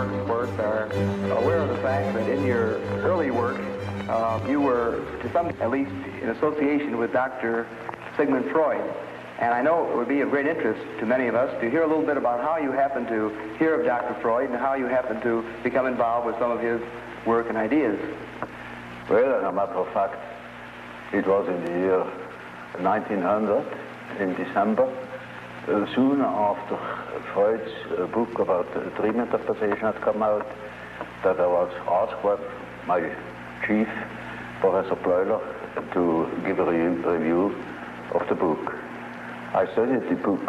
work, of course, are aware of the fact that in your early work, you were, to some, at least, in association with Dr. Sigmund Freud. And I know it would be of great interest to many of us to hear a little bit about how you happened to hear of Dr. Freud and how you happened to become involved with some of his work and ideas. Well, as a matter of fact, it was in the year 1900, in December, soon after Freud's book about dream interpretation had come out, that I was asked by my chief, Professor Bleuler, to give a review of the book. I studied the book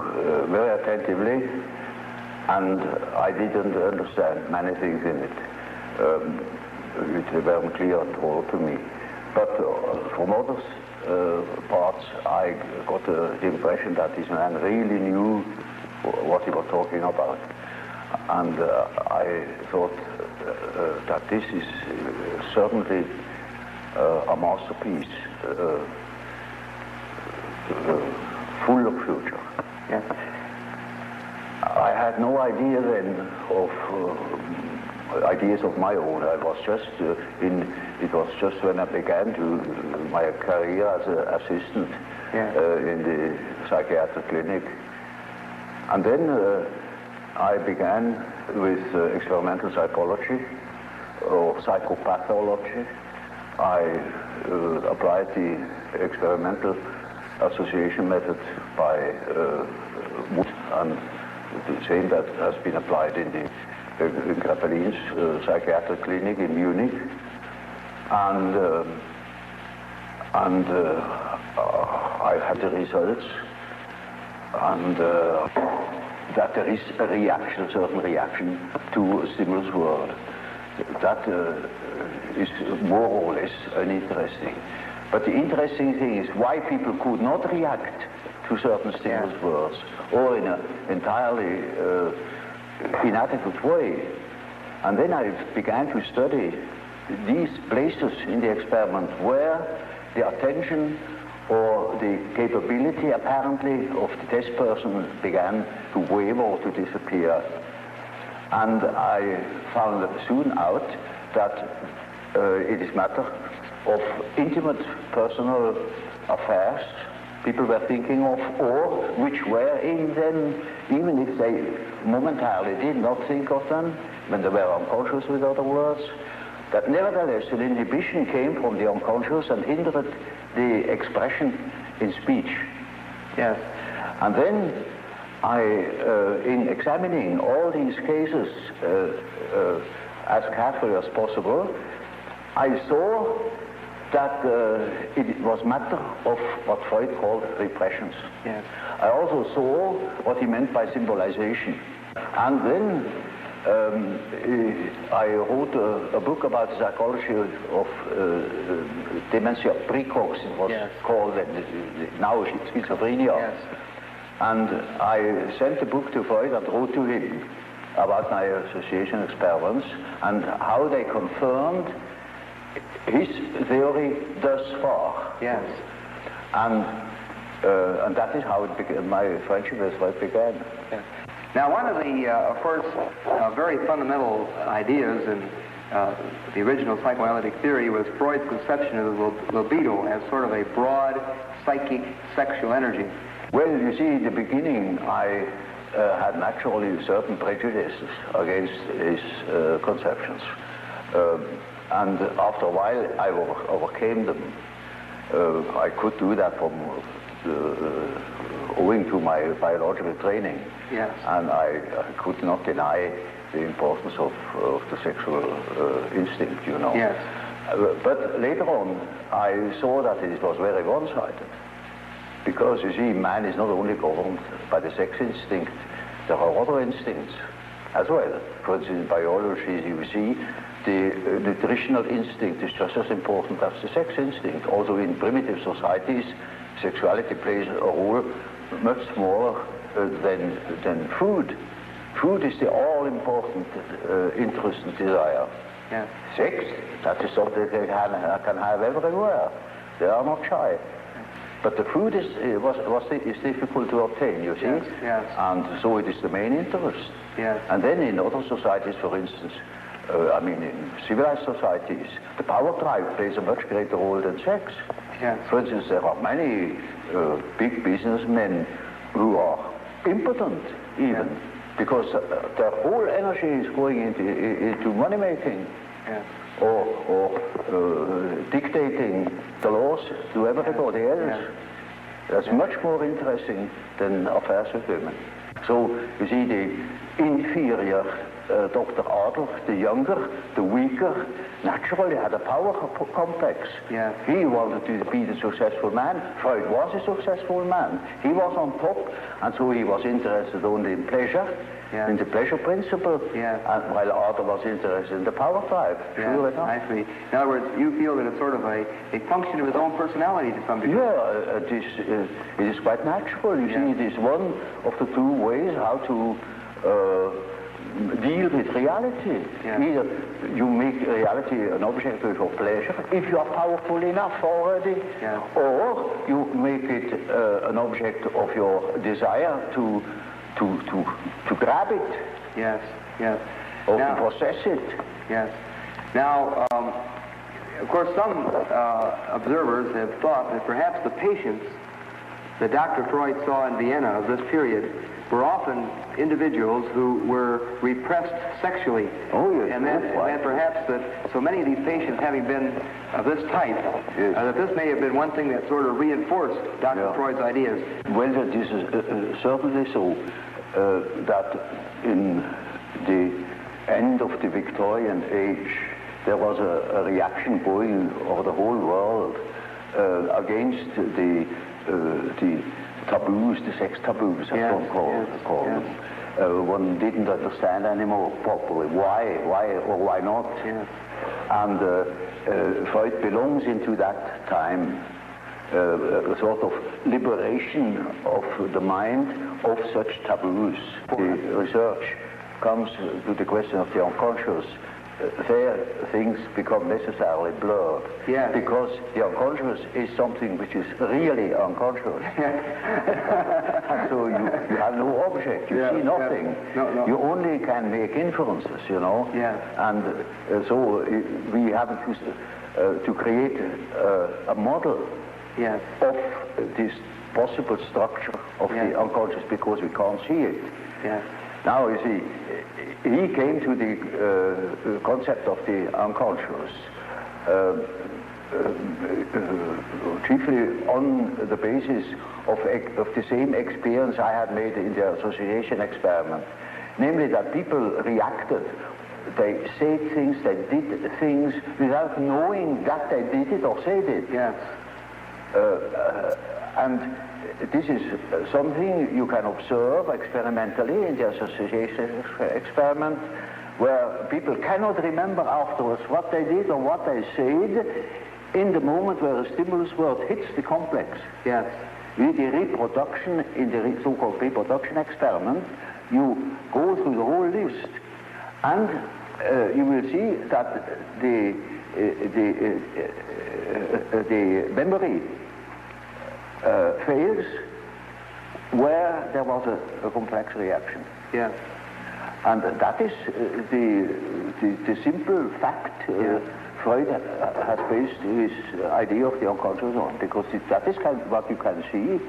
very attentively, and I didn't understand many things in it, which weren't clear at all to me. But from others parts, I got the impression that this man really knew what he was talking about. And I thought that this is certainly a masterpiece, full of future. Yes. I had no idea then of ideas of my own. I was just it was just when I began my career as an assistant in the psychiatric clinic. And then I began with experimental psychology or psychopathology. I applied the experimental association method by Wood, and the same that has been applied in Grappelin's psychiatric clinic in Munich. And I had the results, and that there is a reaction, a certain reaction to a stimulus world. That is more or less uninteresting. But the interesting thing is why people could not react to certain stimulus worlds, or in an entirely inadequate way. And then I began to study these places in the experiment where the attention or the capability apparently of the test person began to waver or to disappear. And I found soon out that it is matter of intimate personal affairs people were thinking of, or which were in them, even if they momentarily did not think of them, when they were unconscious, with other words, that nevertheless an inhibition came from the unconscious and hindered the expression in speech. Yes. And then I, in examining all these cases as carefully as possible, I saw that it was matter of what Freud called repressions. Yes. I also saw what he meant by symbolization. And then I wrote a book about the psychology of dementia precox, it was called, now schizophrenia. Yes. And I sent the book to Freud and wrote to him about my association experiments and how they confirmed his theory thus far. Yes. And that is how it began, my friendship with Freud began. Yes. Now, one of the, of course, very fundamental ideas in the original psychoanalytic theory was Freud's conception of the libido as sort of a broad psychic sexual energy. Well, you see, in the beginning, I had naturally certain prejudices against his conceptions. And after a while, I overcame them. I could do that from owing to my biological training. Yes. And I could not deny the importance of the sexual instinct, you know. Yes. But later on, I saw that it was very one-sided. Because, you see, man is not only governed by the sex instinct, there are other instincts as well. For instance, in biology, you see, the nutritional instinct is just as important as the sex instinct. Also, in primitive societies, sexuality plays a role much smaller than food. Food is the all-important interest and desire. Yeah. Sex, that is something they can have everywhere. They are not shy. But the food is difficult to obtain, you see? Yes, yes. And so it is the main interest. Yes. And then in other societies, for instance, in civilized societies, the power drive plays a much greater role than sex. Yes. For instance, there are many big businessmen who are impotent, even, because their whole energy is going into money making. Yes. Or dictating the laws to everybody else. Yeah. That's much more interesting than affairs with women. So, you see, the inferior Dr. Adolf, the younger, the weaker, naturally had a power complex. Yeah. He wanted to be the successful man. Freud was a successful man. He was on top, and so he was interested only in pleasure, in the pleasure principle, and while Adolf was interested in the power drive. Sure enough. I see. In other words, you feel that it's sort of a function of his own personality to some degree. Yeah, it is quite natural. You see, it is one of the two ways how to deal with reality. Yeah. Either you make reality an object of your pleasure, if you are powerful enough already, or you make it an object of your desire to grab it. Yes, yes. Or to possess it. Yes. Now, of course, some observers have thought that perhaps the patients that Dr. Freud saw in Vienna of this period were often individuals who were repressed sexually. Oh, yes. And then perhaps that so many of these patients having been of this type, that this may have been one thing that sort of reinforced Dr. Freud's ideas. Well, that is certainly so, that in the end of the Victorian age, there was a reaction going over the whole world against the taboos, the sex taboos, as one calls them. One didn't understand anymore properly why or why not. Yes. And Freud belongs into that time, a sort of liberation of the mind of such taboos. The research comes to the question of the unconscious. There things become necessarily blurred, because the unconscious is something which is really unconscious. And so you have no object, you see nothing. No. You only can make inferences, you know. And so we have to create a model of this possible structure of the unconscious, because we can't see it. Now, you see, he came to the concept of the unconscious chiefly on the basis of the same experience I had made in the association experiment, namely that people reacted. They said things, they did things without knowing that they did it or said it. And this is something you can observe experimentally in the association experiment, where people cannot remember afterwards what they did or what they said in the moment where the stimulus word hits the complex. With the reproduction, in the so-called reproduction experiment, you go through the whole list, and you will see that the memory fails where there was a complex reaction. And that is the simple fact Freud has based his idea of the unconscious on, because that is kind of what you can see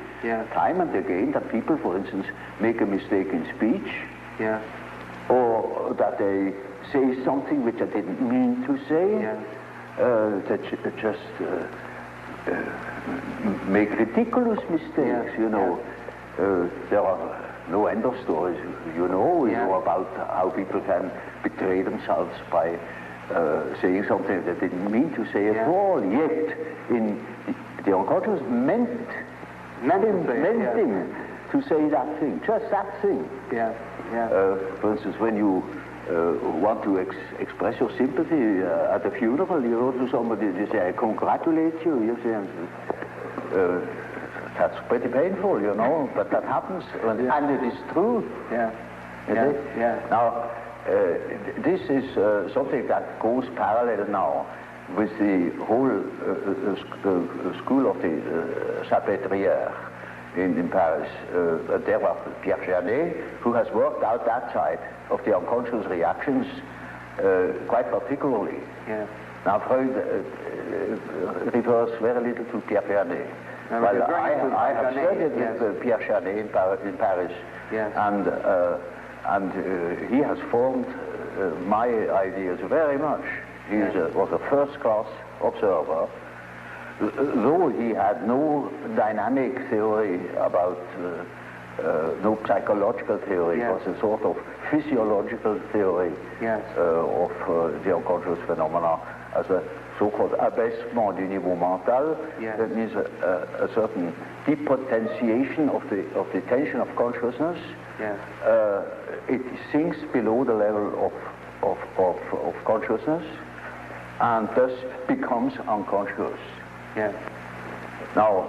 time and again, that people, for instance, make a mistake in speech, or that they say something which they didn't mean to say, that just make ridiculous mistakes, you know. There are no end of stories, you know about how people can betray themselves by saying something they didn't mean to say at all, yet in the unconscious meant him to say that thing, just that thing. For instance, when you want to express your sympathy at a funeral, you go to somebody to say, I congratulate you. You say, that's pretty painful, you know, but that happens, and it is true. Now, this is something that goes parallel now with the whole school of the Salpêtrière in Paris. There was Pierre Janet, who has worked out that side of the unconscious reactions quite particularly. Yes. Now Freud refers very little to Pierre Janet. Well, I have studied with Pierre Janet in Paris, yes. and he has formed my ideas very much. He was a first-class observer, though he had no dynamic theory about, no psychological theory. Yes. It was a sort of physiological theory yes. Of the unconscious phenomena as a so-called abaissement du niveau mental. Yes. That means a certain depotentiation of the tension of consciousness. Yes. It sinks below the level of consciousness and thus becomes unconscious. Yes. Now,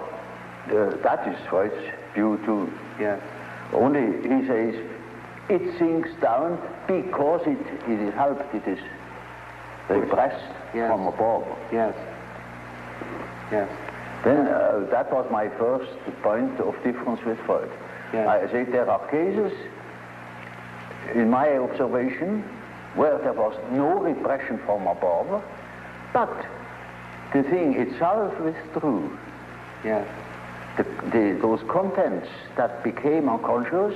that is Freud's view too. Yes. Only he says it sinks down because it is helped, it is repressed yes. from above. Yes. Yes. Then that was my first point of difference with Freud. Yes. I say there are cases, in my observation, where there was no repression from above, but the thing itself withdrew. Yes. Those contents that became unconscious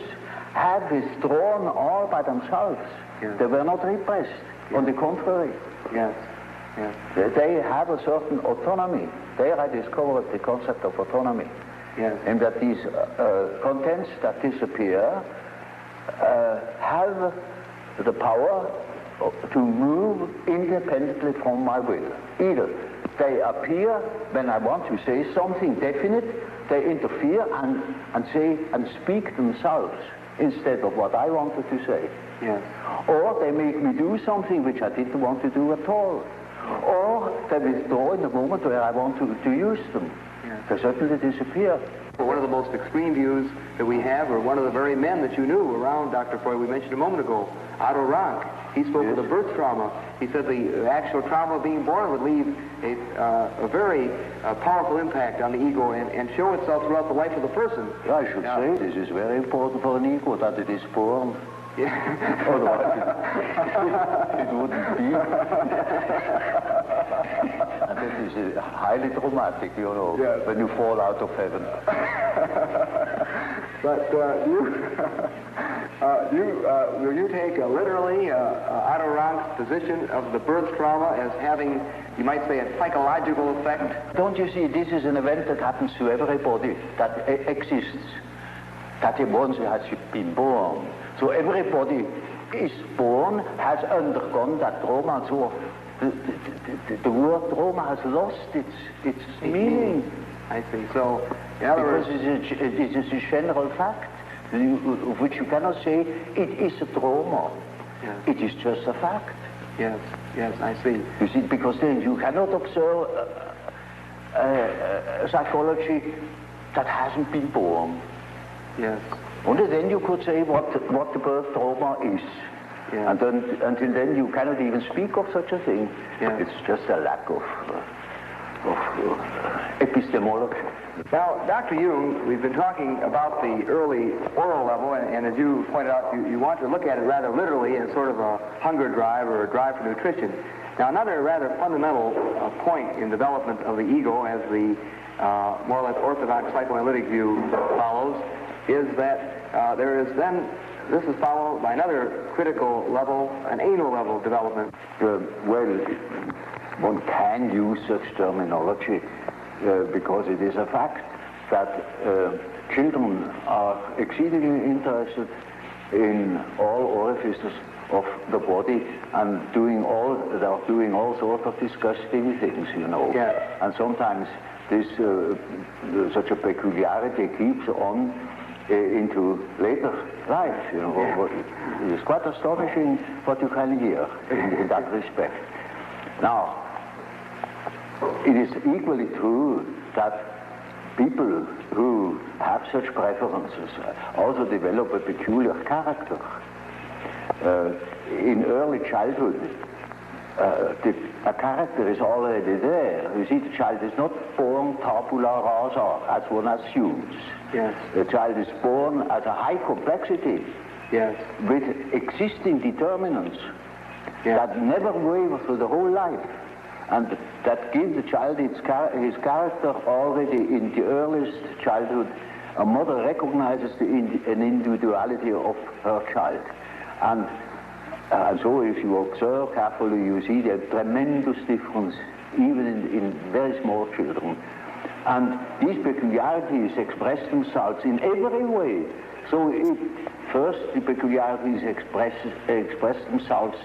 had withdrawn all by themselves. Yes. They were not repressed. Yes. On the contrary. Yes. Yes. They have a certain autonomy. There I discovered the concept of autonomy. Yes. And that these contents that disappear have the power to move independently from my will. Either they appear when I want to say something definite, they interfere and say and speak themselves instead of what I wanted to say. Yes. Or they make me do something which I didn't want to do at all. Or they withdraw in the moment where I want to use them. Yes. They suddenly disappear. One of the most extreme views that we have, or one of the very men that you knew around Dr. Freud, we mentioned a moment ago, Otto Rank. He spoke of the birth trauma. He said the actual trauma of being born would leave a very powerful impact on the ego and show itself throughout the life of the person. I should say this is very important for an ego, that it is born. Yeah. Otherwise it wouldn't be. And that is highly traumatic, you know, yes. when you fall out of heaven. But you take literally Otto Rank's position of the birth trauma as having, you might say, a psychological effect? Don't you see, this is an event that happens to everybody that exists, that once has been born. So everybody is born, has undergone that trauma. So the word trauma has lost its meaning. I see. So, in other words, it is a general fact of which you cannot say it is a trauma. Yes. It is just a fact. Yes, yes, I see. You see, because then you cannot observe psychology that hasn't been born. Yes. Only then you could say what the birth trauma is. Yeah. And then, until then you cannot even speak of such a thing. Yeah. It's just a lack of epistemology. Now, Dr. Jung, we've been talking about the early oral level, and as you pointed out, you want to look at it rather literally as sort of a hunger drive or a drive for nutrition. Now, another rather fundamental point in development of the ego, as the more or less orthodox psychoanalytic view follows, is that this is followed by another critical level, an anal level of development. Well, one can use such terminology because it is a fact that children are exceedingly interested in all orifices of the body and they are doing all sorts of disgusting things, you know. Yeah. And sometimes this such a peculiarity keeps on into later life, you know. Yeah. It is quite astonishing what you can hear in that respect. Now, it is equally true that people who have such preferences also develop a peculiar character. In early childhood, a character is already there. You see, the child is not born tabula rasa, as one assumes. Yes. The child is born as a high complexity. Yes. With existing determinants that never waver through the whole life, and that give the child his character already in the earliest childhood. A mother recognizes an individuality of her child, and so if you observe carefully, you see the tremendous difference even in very small children. And these peculiarities express themselves in every way. So first, the peculiarities express themselves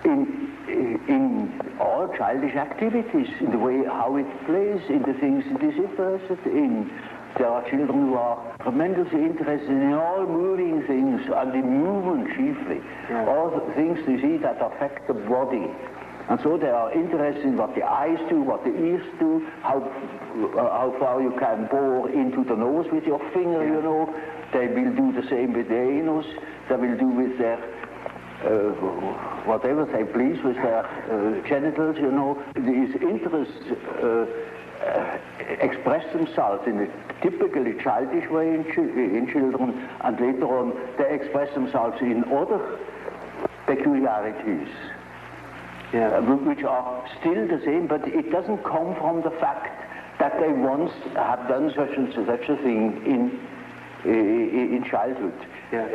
in all childish activities, in the way how it plays, in the things it is interested in. There are children who are tremendously interested in all moving things, and in movement chiefly. Yeah. All the things you see that affect the body. And so they are interested in what the eyes do, what the ears do, how far you can bore into the nose with your finger, you know. They will do the same with their anus. They will do with their whatever they please with their genitals, you know. These interests express themselves in a typically childish way in children, and later on they express themselves in other peculiarities. Yeah. Which are still the same, but it doesn't come from the fact that they once have done such and such a thing in childhood. Yeah.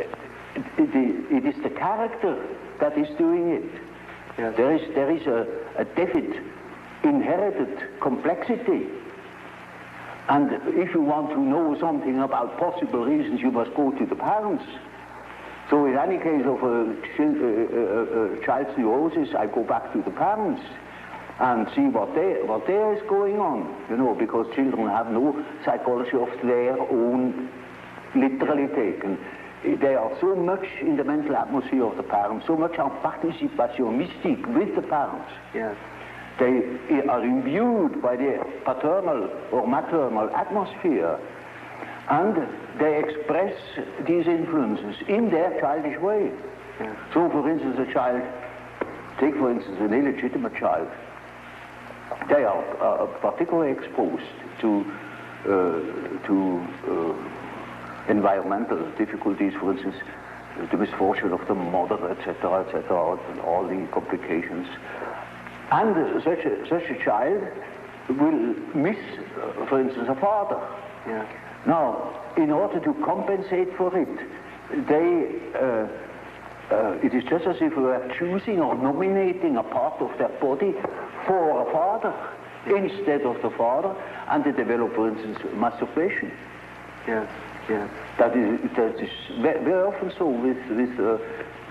It is the character that is doing it. Yes. There is a definite inherited complexity, and if you want to know something about possible reasons, you must go to the parents. So in any case of a child's neurosis, I go back to the parents and see what there is going on, you know, because children have no psychology of their own, literally taken. They are so much in the mental atmosphere of the parents, so much en participation mystique with the parents. Yes. They are imbued by the paternal or maternal atmosphere, and they express these influences in their childish way. Yeah. So, for instance, a child, take for instance an illegitimate child, they are particularly exposed to environmental difficulties, for instance, the misfortune of the mother, etc., and all the complications. And such a child will miss, for instance, a father. Yeah. Now, in order to compensate for it, it is just as if we were choosing or nominating a part of their body for a father instead of the father, and they develop, for instance, masturbation. Yes, yes. That is very often so with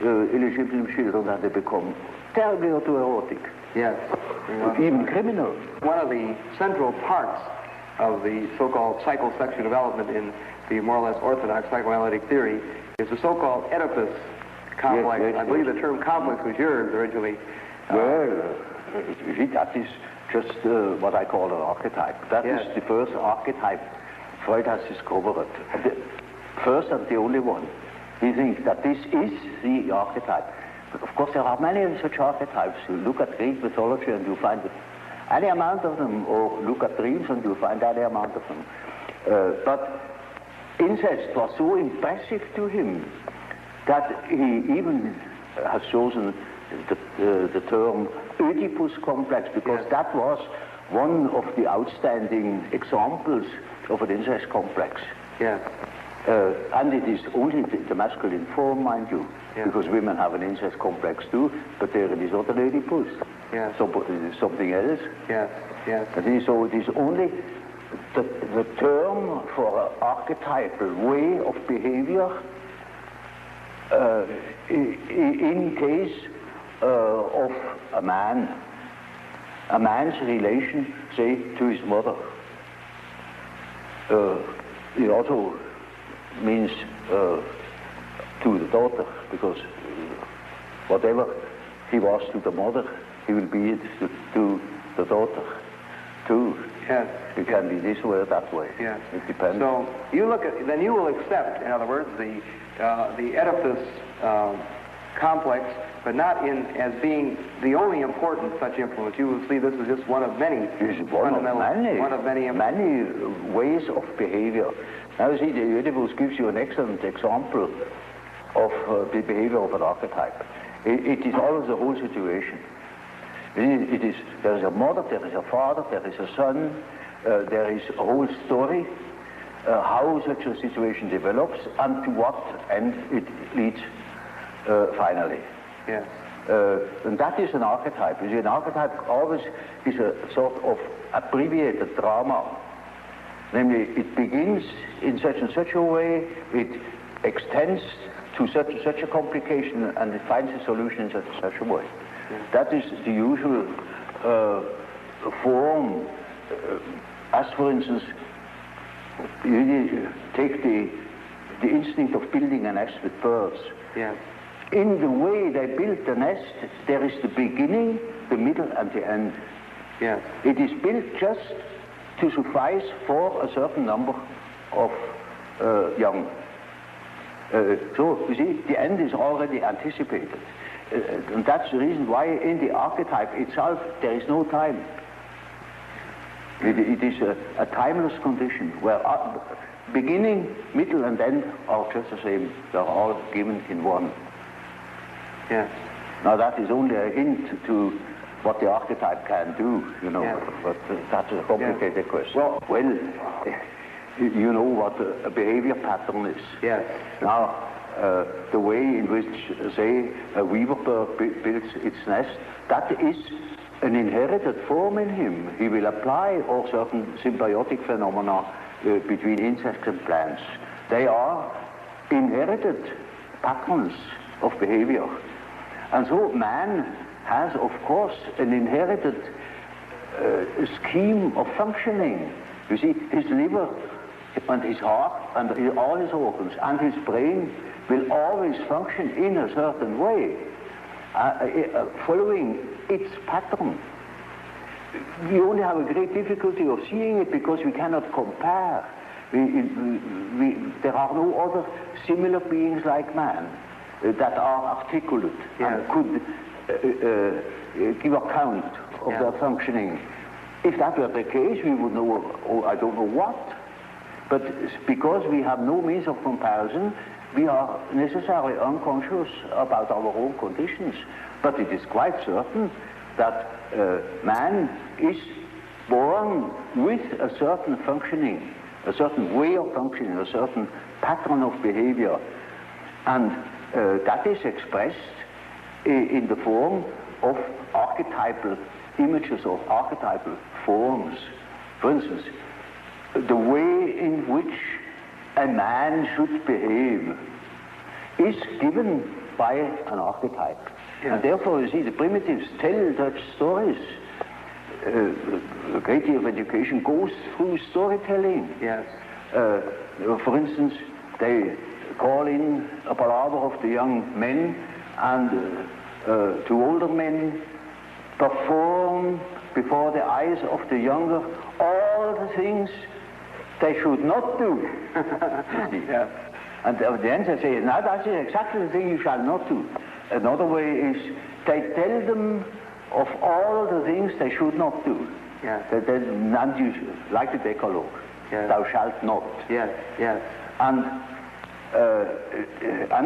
illegitimate children, that they become terribly autoerotic. Yes. Even criminal. One of the central parts of the so-called psychosexual development in the more or less orthodox psychoanalytic theory is the so-called Oedipus complex. Yes, I believe the term complex was yours originally. Well, you see, that is just what I call an archetype. That is the first archetype Freud has discovered. The first and the only one. He thinks that this is the archetype. But of course, there are many such archetypes. You look at Greek mythology and you find any amount of them, or look at dreams and you find any amount of them. But incest was so impressive to him that he even has chosen the term Oedipus complex, because that was one of the outstanding examples of an incest complex. Yeah. And it is only the masculine form, mind you, because women have an incest complex too, but there it is not an Oedipus. Yeah. So it is something else. Yes, yes. So it is only the term for an archetypal way of behavior in case of a man's relation, say, to his mother. It also means to the daughter, because whatever he was to the mother, he will be it to the daughter too. Yes. It can be this way or that way. Yes. It depends. So you look at, then you will accept, in other words, the Oedipus complex but not in as being the only important such influence. You will see this is just one of many fundamental, one of many ways of behavior. Now, see, the Oedipus gives you an excellent example of the behavior of an archetype. It is always the whole situation. There is a mother, there is a father, there is a son, there is a whole story, how such a situation develops, and to what end it leads finally. Yes. And that is an archetype. You see, an archetype always is a sort of abbreviated drama. Namely, it begins in such and such a way, it extends to such and such a complication, and it finds a solution in such and such a way. Yes. That is the usual form. As for instance, you take the instinct of building a nest with birds. Yes. In the way they build the nest, there is the beginning, the middle, and the end. Yes. It is built just to suffice for a certain number of young. So, you see, the end is already anticipated. And that's the reason why in the archetype itself there is no time. It is a timeless condition where beginning, middle, and end are just the same. They're all given in one. Yes. Now that is only a hint to what the archetype can do, you know, yes. But that's a complicated question. Well, you know what a behavior pattern is. Yes. Now, the way in which, say, a weaver bird builds its nest, that is an inherited form in him. He will apply all certain symbiotic phenomena between insects and plants. They are inherited patterns of behavior. And so man has, of course, an inherited scheme of functioning. You see, his liver and his heart and all his organs and his brain will always function in a certain way, following its pattern. We only have a great difficulty of seeing it because we cannot compare. There are no other similar beings like man that are articulate and could give account of their functioning. If that were the case, we would know, I don't know what. But because we have no means of comparison, we are necessarily unconscious about our own conditions. But it is quite certain that man is born with a certain functioning, a certain way of functioning, a certain pattern of behavior. And that is expressed in the form of archetypal images, of archetypal forms. For instance, the way in which a man should behave is given by an archetype. Yes. And therefore, you see, the primitives tell such stories. A great deal of education goes through storytelling. Yes. For instance, they call in a palaver of the young men and to older men, perform before the eyes of the younger all the things they should not do. Yes. And at the end they say, now that is exactly the thing you shall not do. Another way is they tell them of all the things they should not do. Yes. And you, like the Decalogue, yes. Thou shalt not. Yes, yes. And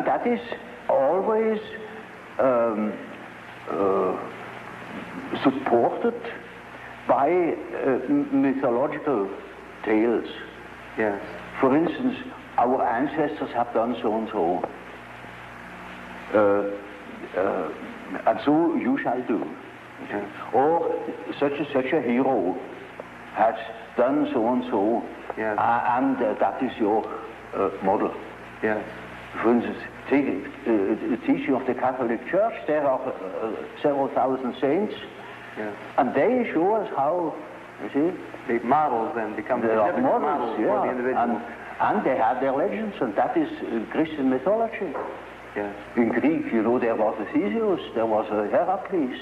that is always supported by mythological tales. Yes. For instance, our ancestors have done so and so, and so you shall do. Yes. Or such a hero has done so and so, yes. And that is your model. Yes. For instance, take the teaching of the Catholic Church. There are several thousand saints, yes. And they show us how, you see, the models then become the models for the individual. And they have their legends, and that is Christian mythology. Yes. In Greek, you know, there was a Theseus, there was a Heracles,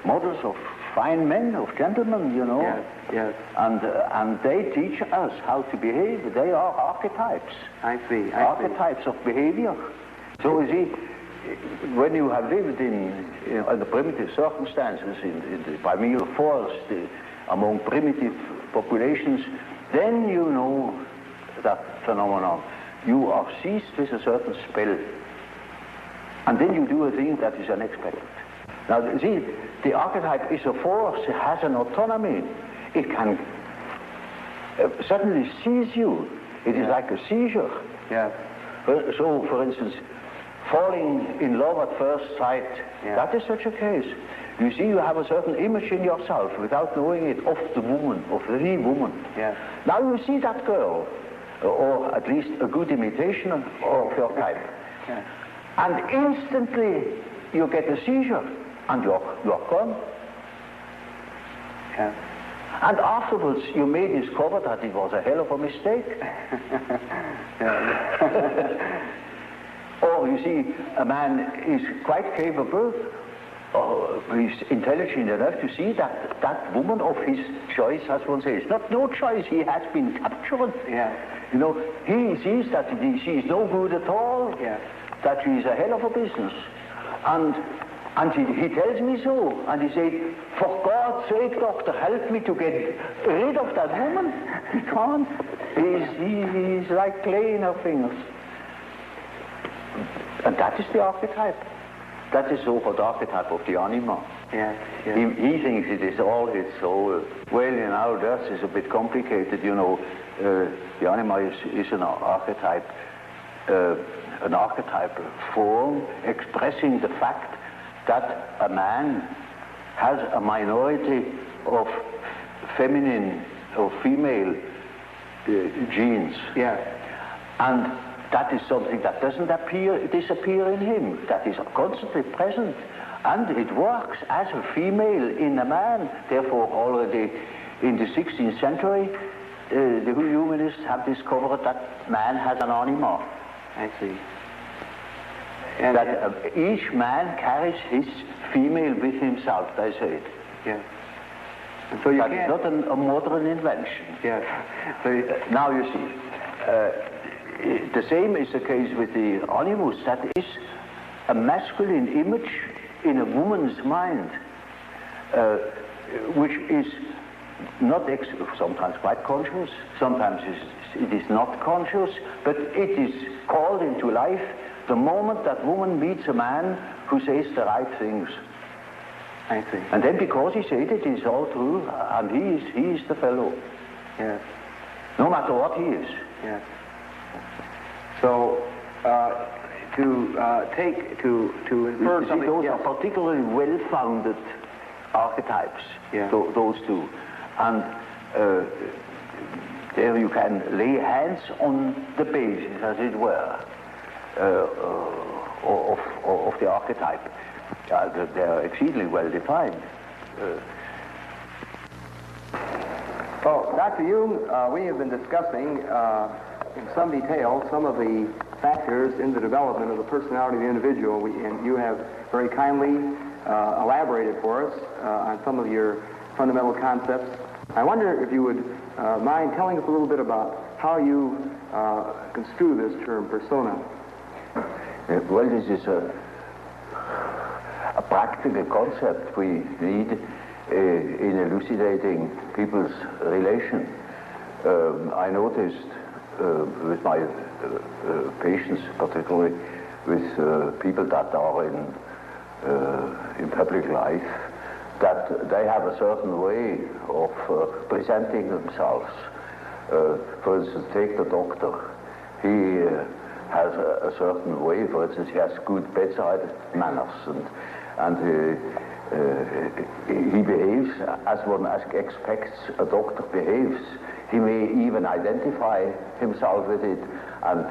models of fine men, of gentlemen, you know. Yes, yes. And they teach us how to behave. They are archetypes. I see. Archetypes of behavior. So you see, when you have lived in under primitive circumstances, in the primeval forest, among primitive populations, then you know that phenomenon. You are seized with a certain spell, and then you do a thing that is unexpected. Now, see, the archetype is a force, it has an autonomy. It can suddenly seize you. It is like a seizure. Yeah. So, for instance, falling in love at first sight, that is such a case. You see, you have a certain image in yourself without knowing it of the woman, of the woman. Yeah. Now you see that girl, or at least a good imitation of your type. Yeah. And instantly you get a seizure, and you're gone. Yeah. And afterwards you may discover that it was a hell of a mistake. Or you see, a man is quite capable, he's intelligent enough to see that that woman of his choice, as one says, not no choice, he has been captured. Yeah. You know, he sees that she is no good at all, that she is a hell of a business. And he tells me so, and he said, for God's sake, doctor, help me to get rid of that woman. He can't. He's like clay in her fingers. And that is the archetype. That is so-called archetype of the anima. Yeah. Yeah. He thinks it is all his soul. Well, you know, that is a bit complicated, you know. The anima is an archetypal form expressing the fact that a man has a minority of feminine or female genes. Yeah. And that is something that doesn't disappear in him, that is constantly present. And it works as a female in a man. Therefore, already in the 16th century, the humanists have discovered that man has an anima. I see. And that each man carries his female with himself, they say it. Yeah. And so you that is not a modern invention. Yeah. So now you see, the same is the case with the animus. That is a masculine image in a woman's mind, which is not sometimes quite conscious, sometimes it is not conscious, but it is called into life the moment that woman meets a man who says the right things. I see. And then because he said it is all true, and he is the fellow. Yes. No matter what he is. Yes. So to infer something. Those are particularly well-founded archetypes. Yeah. Those two, and there you can lay hands on the basis, as it were, of the archetype. They are exceedingly well defined. Well, Dr. Jung, we have been discussing in some detail some of the factors in the development of the personality of the individual, and you have very kindly elaborated for us on some of your fundamental concepts. I wonder if you would mind telling us a little bit about how you construe this term, persona. Well, this is a practical concept we need in elucidating people's relation. I noticed with my patients, particularly with people that are in public life, that they have a certain way of presenting themselves. For instance, take the doctor. He has a certain way. For instance, he has good bedside manners, and he behaves as one expects a doctor behaves. He may even identify himself with it and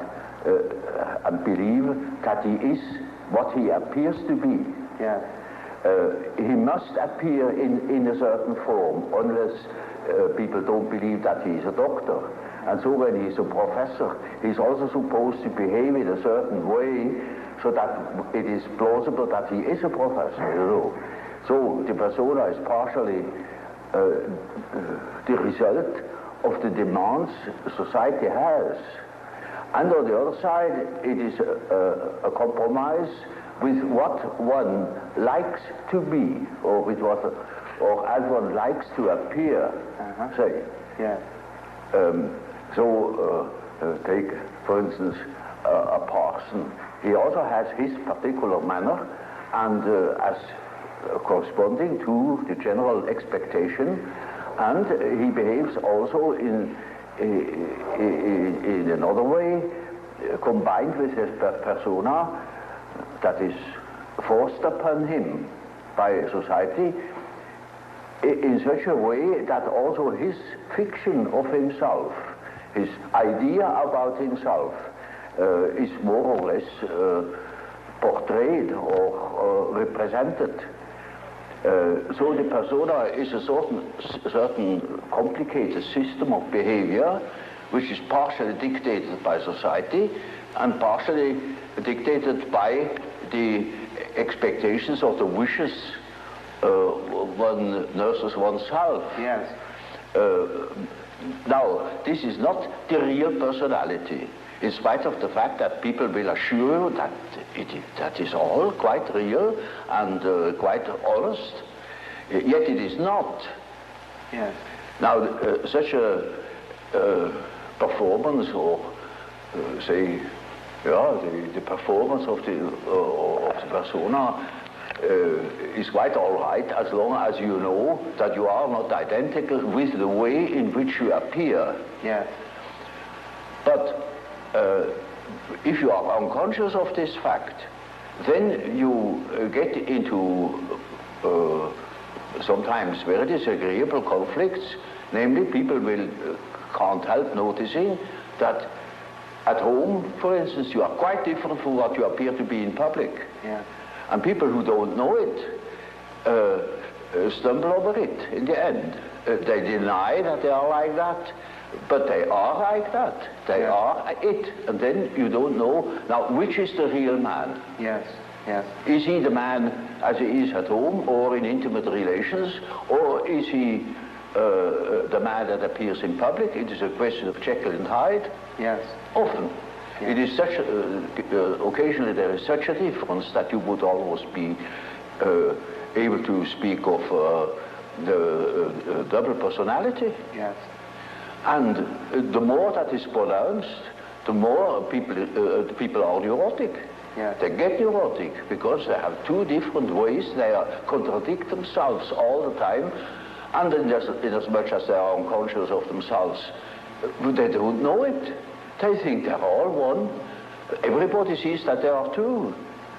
believe that he is what he appears to be. Yes. He must appear in a certain form, unless people don't believe that he is a doctor. And so when he is a professor, he's also supposed to behave in a certain way so that it is plausible that he is a professor, you know. So the persona is partially the result of the demands society has. And on the other side, it is a compromise with what one likes to be, or with what, or as one likes to appear, say. Yes. Take, for instance, a parson. He also has his particular manner, and as corresponding to the general expectation, and he behaves also in another way, combined with his persona that is forced upon him by society, in such a way that also his fiction of himself, his idea about himself, is more or less portrayed or represented. So the persona is a certain complicated system of behavior which is partially dictated by society and partially dictated by the expectations or the wishes one nurses oneself. Yes. Now, this is not the real personality, in spite of the fact that people will assure you that that is all quite real and quite honest, yet it is not. Yes. Now, such a performance, or say, the performance of the persona is quite all right, as long as you know that you are not identical with the way in which you appear. Yes. But if you are unconscious of this fact, then you get into sometimes very disagreeable conflicts. Namely, people can't help noticing that at home, for instance, you are quite different from what you appear to be in public. Yeah. And people who don't know it stumble over it in the end. They deny that they are like that, but they are like that. They are it. And then you don't know, now, which is the real man? Yes, yes. Is he the man as he is at home or in intimate relations, or is he the man that appears in public? It is a question of Jekyll and Hyde. Yes. Often. It is such occasionally there is such a difference that you would almost be able to speak of the double personality. Yes. And the more that is pronounced, the more people are neurotic. Yes. They get neurotic because they have two different ways. They contradict themselves all the time, and in as much as they are unconscious of themselves, they don't know it. They think they're all one. Everybody sees that they are two.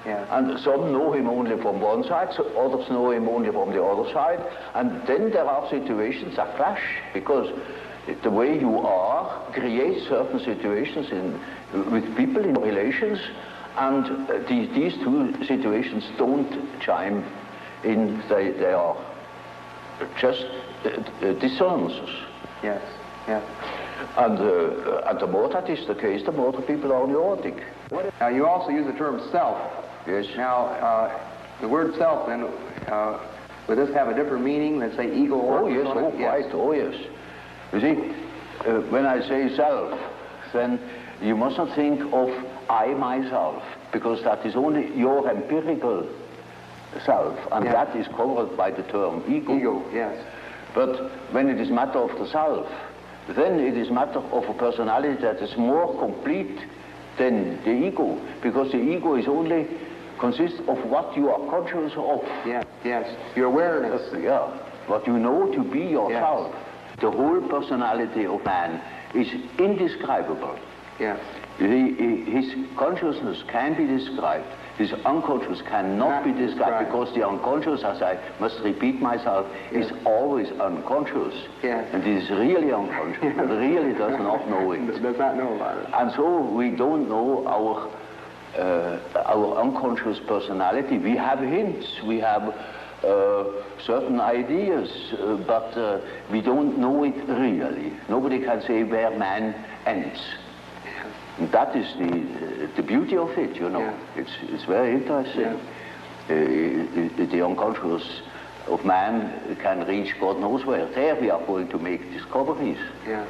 Yeah. And some know him only from one side, so others know him only from the other side. And then there are situations that clash, because the way you are creates certain situations with people in relations, and these two situations don't chime in. They are just dissonances. Yes, yes. And the more that is the case, the more the people are neurotic. Now, you also use the term self. Yes. Now, the word self, then, would this have a different meaning than, say, ego or... Oh, yes, quite, oh, yes. You see, when I say self, then you must not think of I myself, because that is only your empirical self, and that is covered by the term ego. Ego, yes. But when it is matter of the self, then it is matter of a personality that is more complete than the ego, because the ego is only consists of what you are conscious of. Yeah, yes, your awareness. What you know to be yourself. Yes. The whole personality of man is indescribable. Yes. His consciousness can be described. His unconscious cannot be described, because the unconscious, as I must repeat myself, is always unconscious. Yes. And it is really unconscious, but really does not know it. Does not know about it. And so we don't know our unconscious personality. We have hints, we have certain ideas, but we don't know it really. Nobody can say where man ends. And that is the beauty of it, you know. Yeah. It's very interesting. Yeah. The unconscious of man can reach God knows where. There we are going to make discoveries. Yes,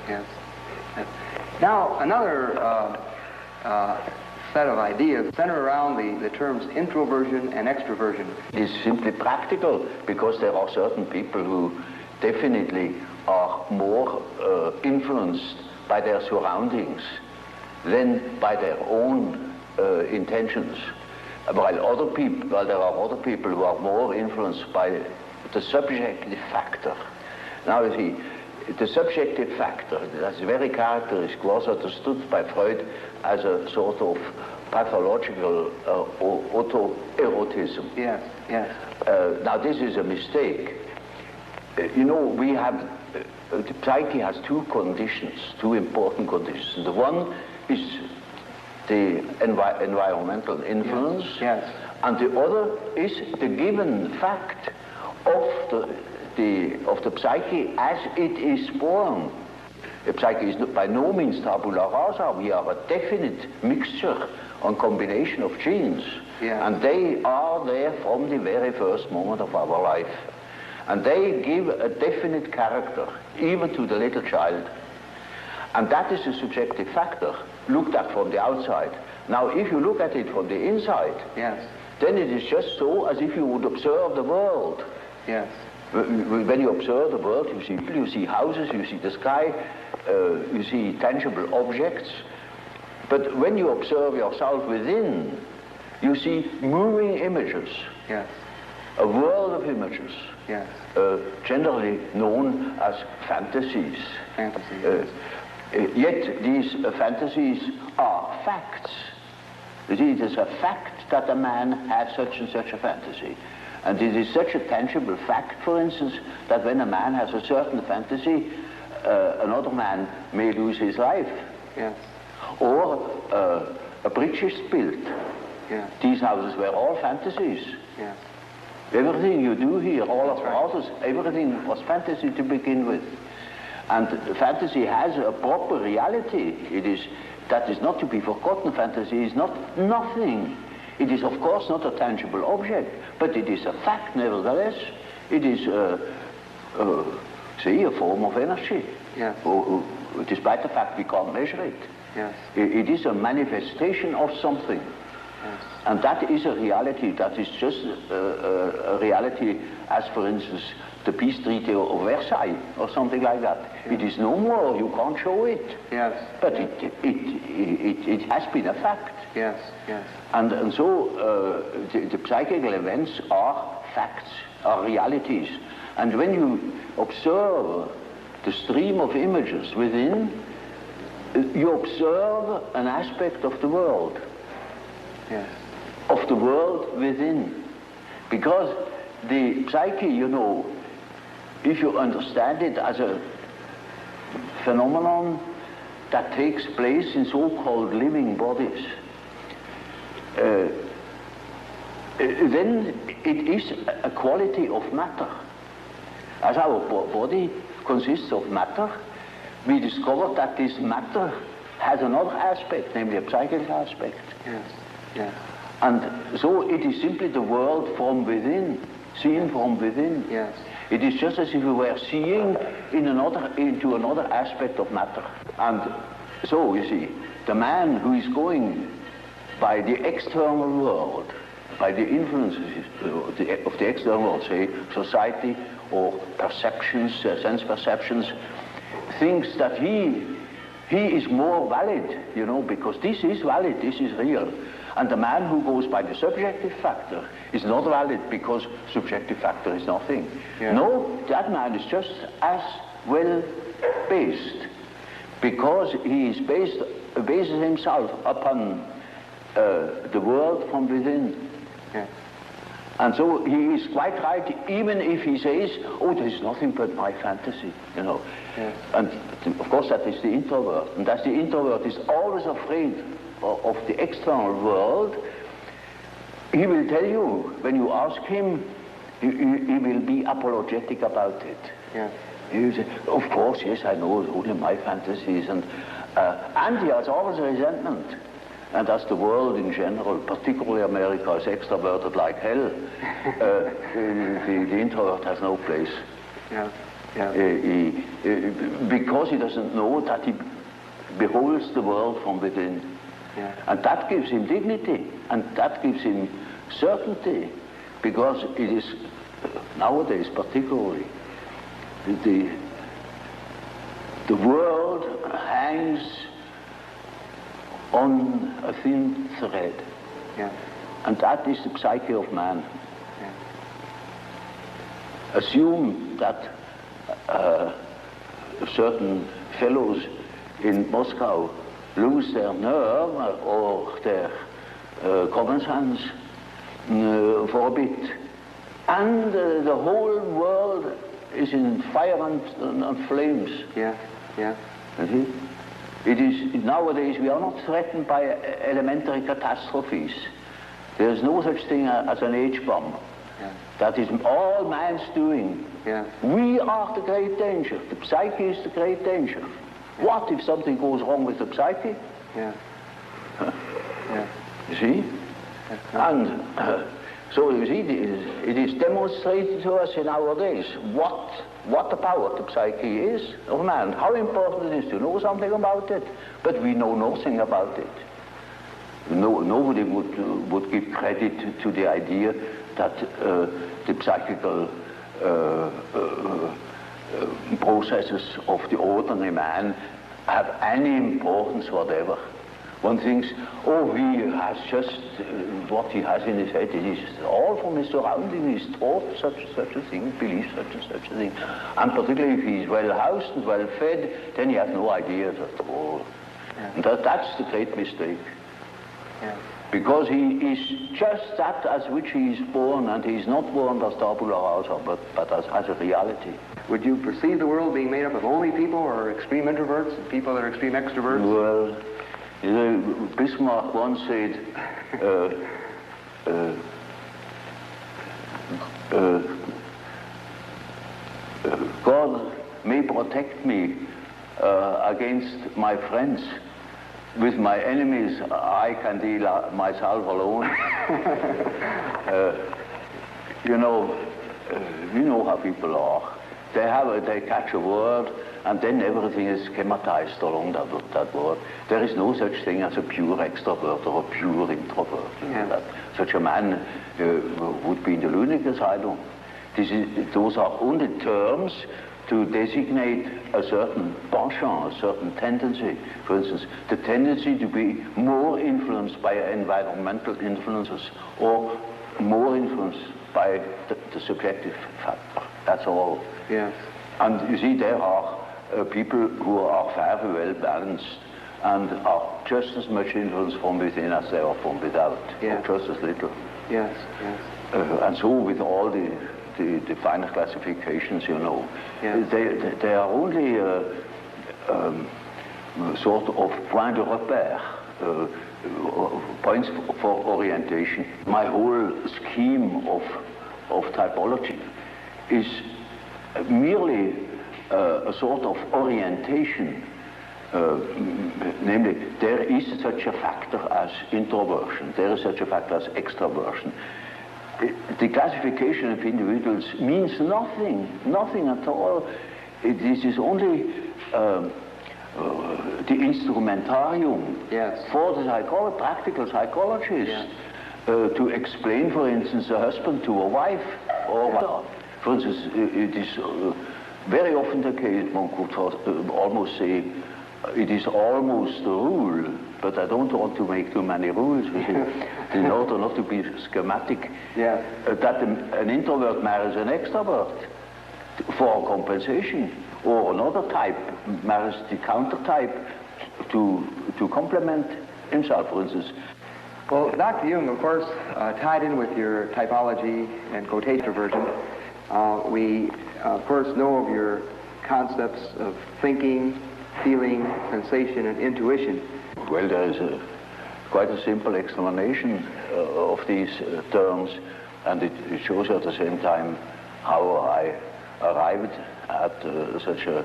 yes. Now, another set of ideas center around the terms introversion and extroversion. It is simply practical, because there are certain people who definitely are more influenced by their surroundings than by their own intentions. While there are other people who are more influenced by the subjective factor. Now you see, the subjective factor, that's very characteristic, was understood by Freud as a sort of pathological autoerotism. Yes, yes. Now this is a mistake. You know, we have, the psyche has two conditions, two important conditions. The one is the environmental influence, yes. And the other is the given fact of the psyche as it is born. The psyche is by no means tabula rasa. We are a definite mixture and combination of genes, and they are there from the very first moment of our life. And they give a definite character, even to the little child. And that is a subjective factor, looked at from the outside. Now, if you look at it from the inside, yes, then it is just so as if you would observe the world. Yes. When you observe the world, you see people, you see houses, you see the sky, you see tangible objects. But when you observe yourself within, you see moving images. Yes. A world of images. Yes. Generally known as fantasies. Fantasies. Yet these fantasies are facts. It is a fact that a man has such and such a fantasy. And it is such a tangible fact, for instance, that when a man has a certain fantasy, another man may lose his life. Yes. Or a bridge is built. Yes. These houses were all fantasies. Yes. Everything you do here, all of the houses, everything was fantasy to begin with. And fantasy has a proper reality. That is not to be forgotten. Fantasy is not nothing. It is, of course, not a tangible object, but it is a fact nevertheless. It is, say, a form of energy. Yes. Despite the fact we can't measure it. Yes. It is a manifestation of something. Yes. And that is a reality. That is just a reality as, for instance, the peace treaty of Versailles or something like that. Yes. It is no more. You can't show it. Yes. But it has been a fact. Yes. Yes. And so the psychical events are facts, are realities. And when you observe the stream of images within, you observe an aspect of the world. Yes. Of the world within. Because the psyche, you know, if you understand it as a phenomenon that takes place in so-called living bodies, then it is a quality of matter. As our body consists of matter, we discover that this matter has another aspect, namely a psychic aspect. Yes. Yes. And so it is simply the world from within, seen from within. Yes. It is just as if we were seeing into another aspect of matter. And so, you see, the man who is going by the external world, by the influences of the external world, say society or perceptions, sense perceptions, thinks that he is more valid, you know, because this is valid, this is real. And the man who goes by the subjective factor is not valid because subjective factor is nothing. Yeah. No, that man is just as well based because he is bases himself upon the world from within. Yeah. And so he is quite right, even if he says, oh, there is nothing but my fantasy, you know. Yeah. And of course that is the introvert. And that the introvert is always afraid of the external world. He will tell you, when you ask him, he will be apologetic about it. Yeah. He will say, of course, yes, I know, it's only my fantasies. And he has always a resentment. And as the world in general, particularly America, is extroverted like hell, the introvert has no place. Yeah. Yeah. Because he doesn't know that he beholds the world from within. Yeah. And that gives him dignity, and that gives him certainty, because it is, nowadays particularly, the world hangs on a thin thread. Yeah. And that is the psyche of man. Yeah. Assume that certain fellows in Moscow lose their nerve or their common sense for a bit, and the whole world is in fire and flames. Yeah. Yeah. You see? It is, nowadays we are not threatened by elementary catastrophes. There is no such thing as an H-bomb. Yeah. That is all man's doing. Yeah. We are the great danger. The psyche is the great danger. Yeah. What if something goes wrong with the psyche? Yeah. Yeah. You see? And so you see, it is demonstrated to us in our days what the power of the psyche is of man, how important it is to know something about it, but we know nothing about it. Nobody would give credit to the idea that the psychical processes of the ordinary man have any importance whatever. One thinks, oh, he has just what he has in his head. It is all from his surroundings. He's taught such a thing, believes such a thing. And particularly if he's well housed and well fed, then he has no ideas at all. Yeah. And that's the great mistake. Yeah. Because he is just that as which he is born, and he is not born as tabula rasa, but as a reality. Would you perceive the world being made up of only people or extreme introverts and people that are extreme extroverts? Well, you know, Bismarck once said, God may protect me against my friends. With my enemies, I can deal myself alone. You know how people are. They catch a word, and then everything is schematized along that word. There is no such thing as a pure extrovert or a pure introvert. You know that. Such a man would be in the lunatic asylum. Those are only terms to designate a certain penchant, a certain tendency. For instance, the tendency to be more influenced by environmental influences or more influenced by the subjective factor. That's all. Yes. And you see, there are people who are very well balanced and are just as much influenced from within as they are from without, Yeah. or just as little. Yes. Yes. And so with all the finer classifications, you know, Yeah. they are only sort of point de repère, points for orientation. My whole scheme of typology is merely a sort of orientation. Namely, there is such a factor as introversion, there is such a factor as extroversion. The classification of individuals means nothing at all. This is only the instrumentarium Yes. for the practical psychologist. Yes. To explain, for instance, a husband to a wife, or for instance, it is very often the case, one could almost say, it is almost a rule, but I don't want to make too many rules in order not to be schematic, Yeah. that an introvert marries an extrovert for compensation, or another type marries the counter type to complement himself, for instance. Well, Dr. Jung, of course, tied in with your typology and quotation version, we, of course, know of your concepts of thinking, feeling, sensation, and intuition. Well, there is quite a simple explanation of these terms, and it shows at the same time how I arrived at such a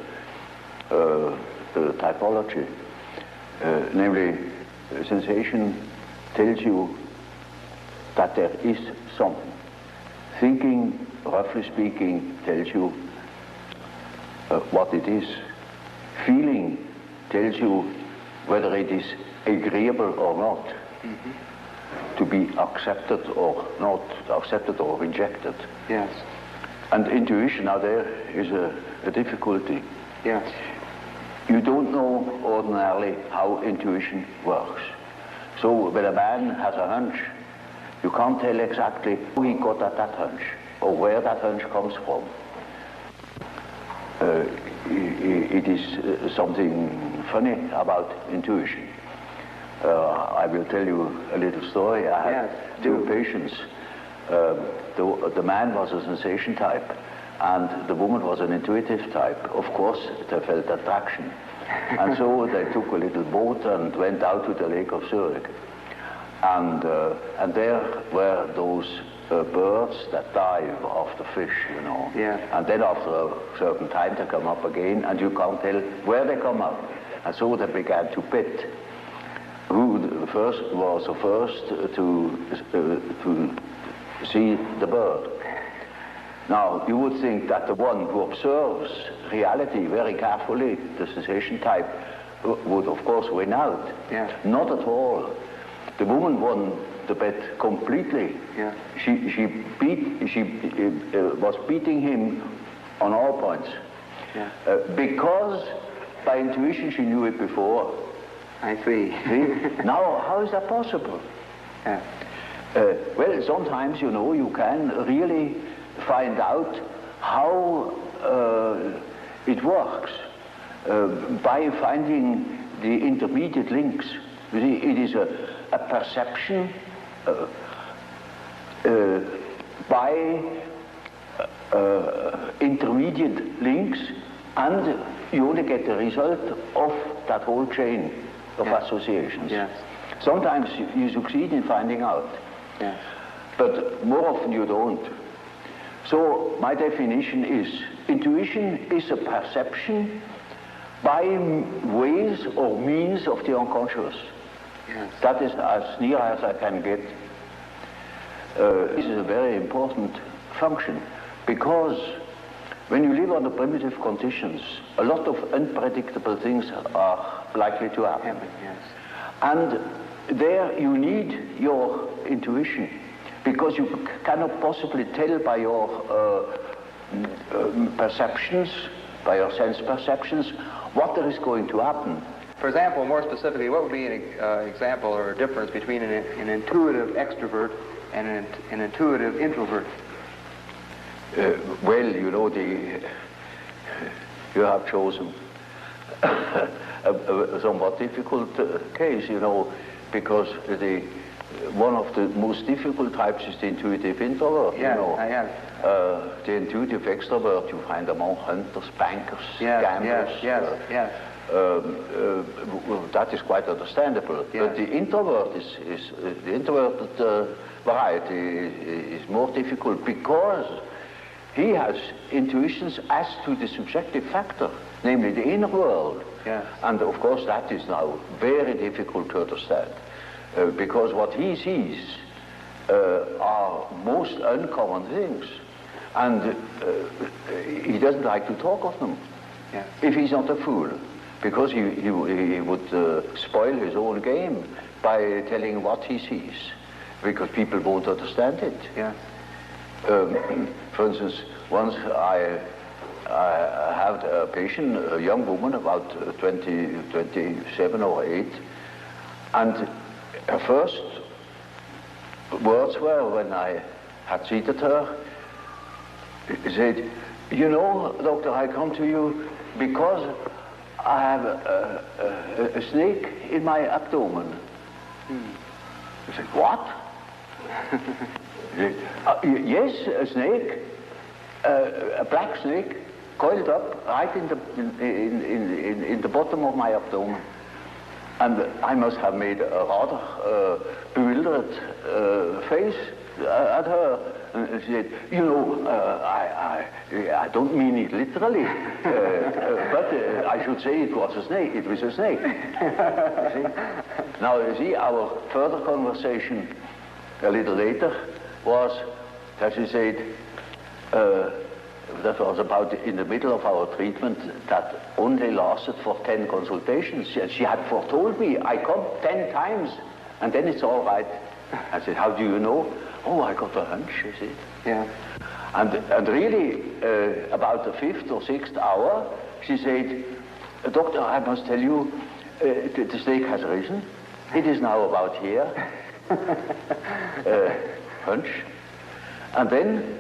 typology. Namely, sensation tells you that there is something. Thinking, roughly speaking, tells you what it is. Feeling tells you whether it is agreeable or not, to be accepted or not, accepted or rejected. Yes. And intuition, now there is a difficulty. Yes. You don't know ordinarily how intuition works. So when a man has a hunch, you can't tell exactly how he got at that hunch or where that hunch comes from. It is something funny about intuition. I will tell you a little story. I had two patients. The man was a sensation type, and the woman was an intuitive type. Of course, they felt attraction. And so they took a little boat and went out to the lake of Zurich. And there were those birds that dive off the fish, you know. Yeah. And then after a certain time they come up again, and you can't tell where they come up. And so they began to bet who was the first to see the bird. Now, you would think that the one who observes reality very carefully, the sensation type, would of course win out. Yeah. Not at all. The woman won the bet completely. Yeah. She was beating him on all points. Yeah. Because by intuition she knew it before. I see. See? Now, how is that possible? Yeah. Well, sometimes, you know, you can really find out how it works by finding the intermediate links. You see, it is a perception by intermediate links, and you only get the result of that whole chain of associations. Yes. Sometimes you succeed in finding out, but more often you don't. So my definition is, intuition is a perception by ways or means of the unconscious. Yes. That is as near as I can get. This is a very important function, because when you live under primitive conditions, a lot of unpredictable things are likely to happen. Yes. And there you need your intuition, because you cannot possibly tell by your perceptions, by your sense perceptions, what there is going to happen. For example, more specifically, what would be an example or a difference between an intuitive extrovert and an intuitive introvert? Well, you know, you have chosen a somewhat difficult case, you know, because one of the most difficult types is the intuitive introvert. Yeah, you know. I have. The intuitive extrovert, you find among hunters, bankers, gamblers. Yes. That is quite understandable. Yes. But the introvert the introverted variety is more difficult, because he has intuitions as to the subjective factor, namely the inner world. Yes. And of course that is now very difficult to understand, because what he sees are most uncommon things, and he doesn't like to talk of them. Yeah. If he's not a fool, because he would spoil his own game by telling what he sees, because people won't understand it. Yeah. For instance, once I had a patient, a young woman, about 27 or 8, and her first words were, when I had seated her, he said, "You know, doctor, I come to you because I have a snake in my abdomen." I said, "What?" Yes, a snake, a black snake, coiled up right in the bottom of my abdomen. And I must have made a rather bewildered face at her. And she said, "You know, I don't mean it literally, but I should say it was a snake. It was a snake." You see? Now, you see, our further conversation a little later was that she said, that was about in the middle of our treatment that only lasted for 10 consultations. She had foretold me, I come 10 times, and then it's all right. I said, how do you know? Oh, I got a hunch, you see. Yeah. And really, about the 5th or 6th hour, she said, Doctor, I must tell you, the stake has risen. It is now about here. Hunch. And then,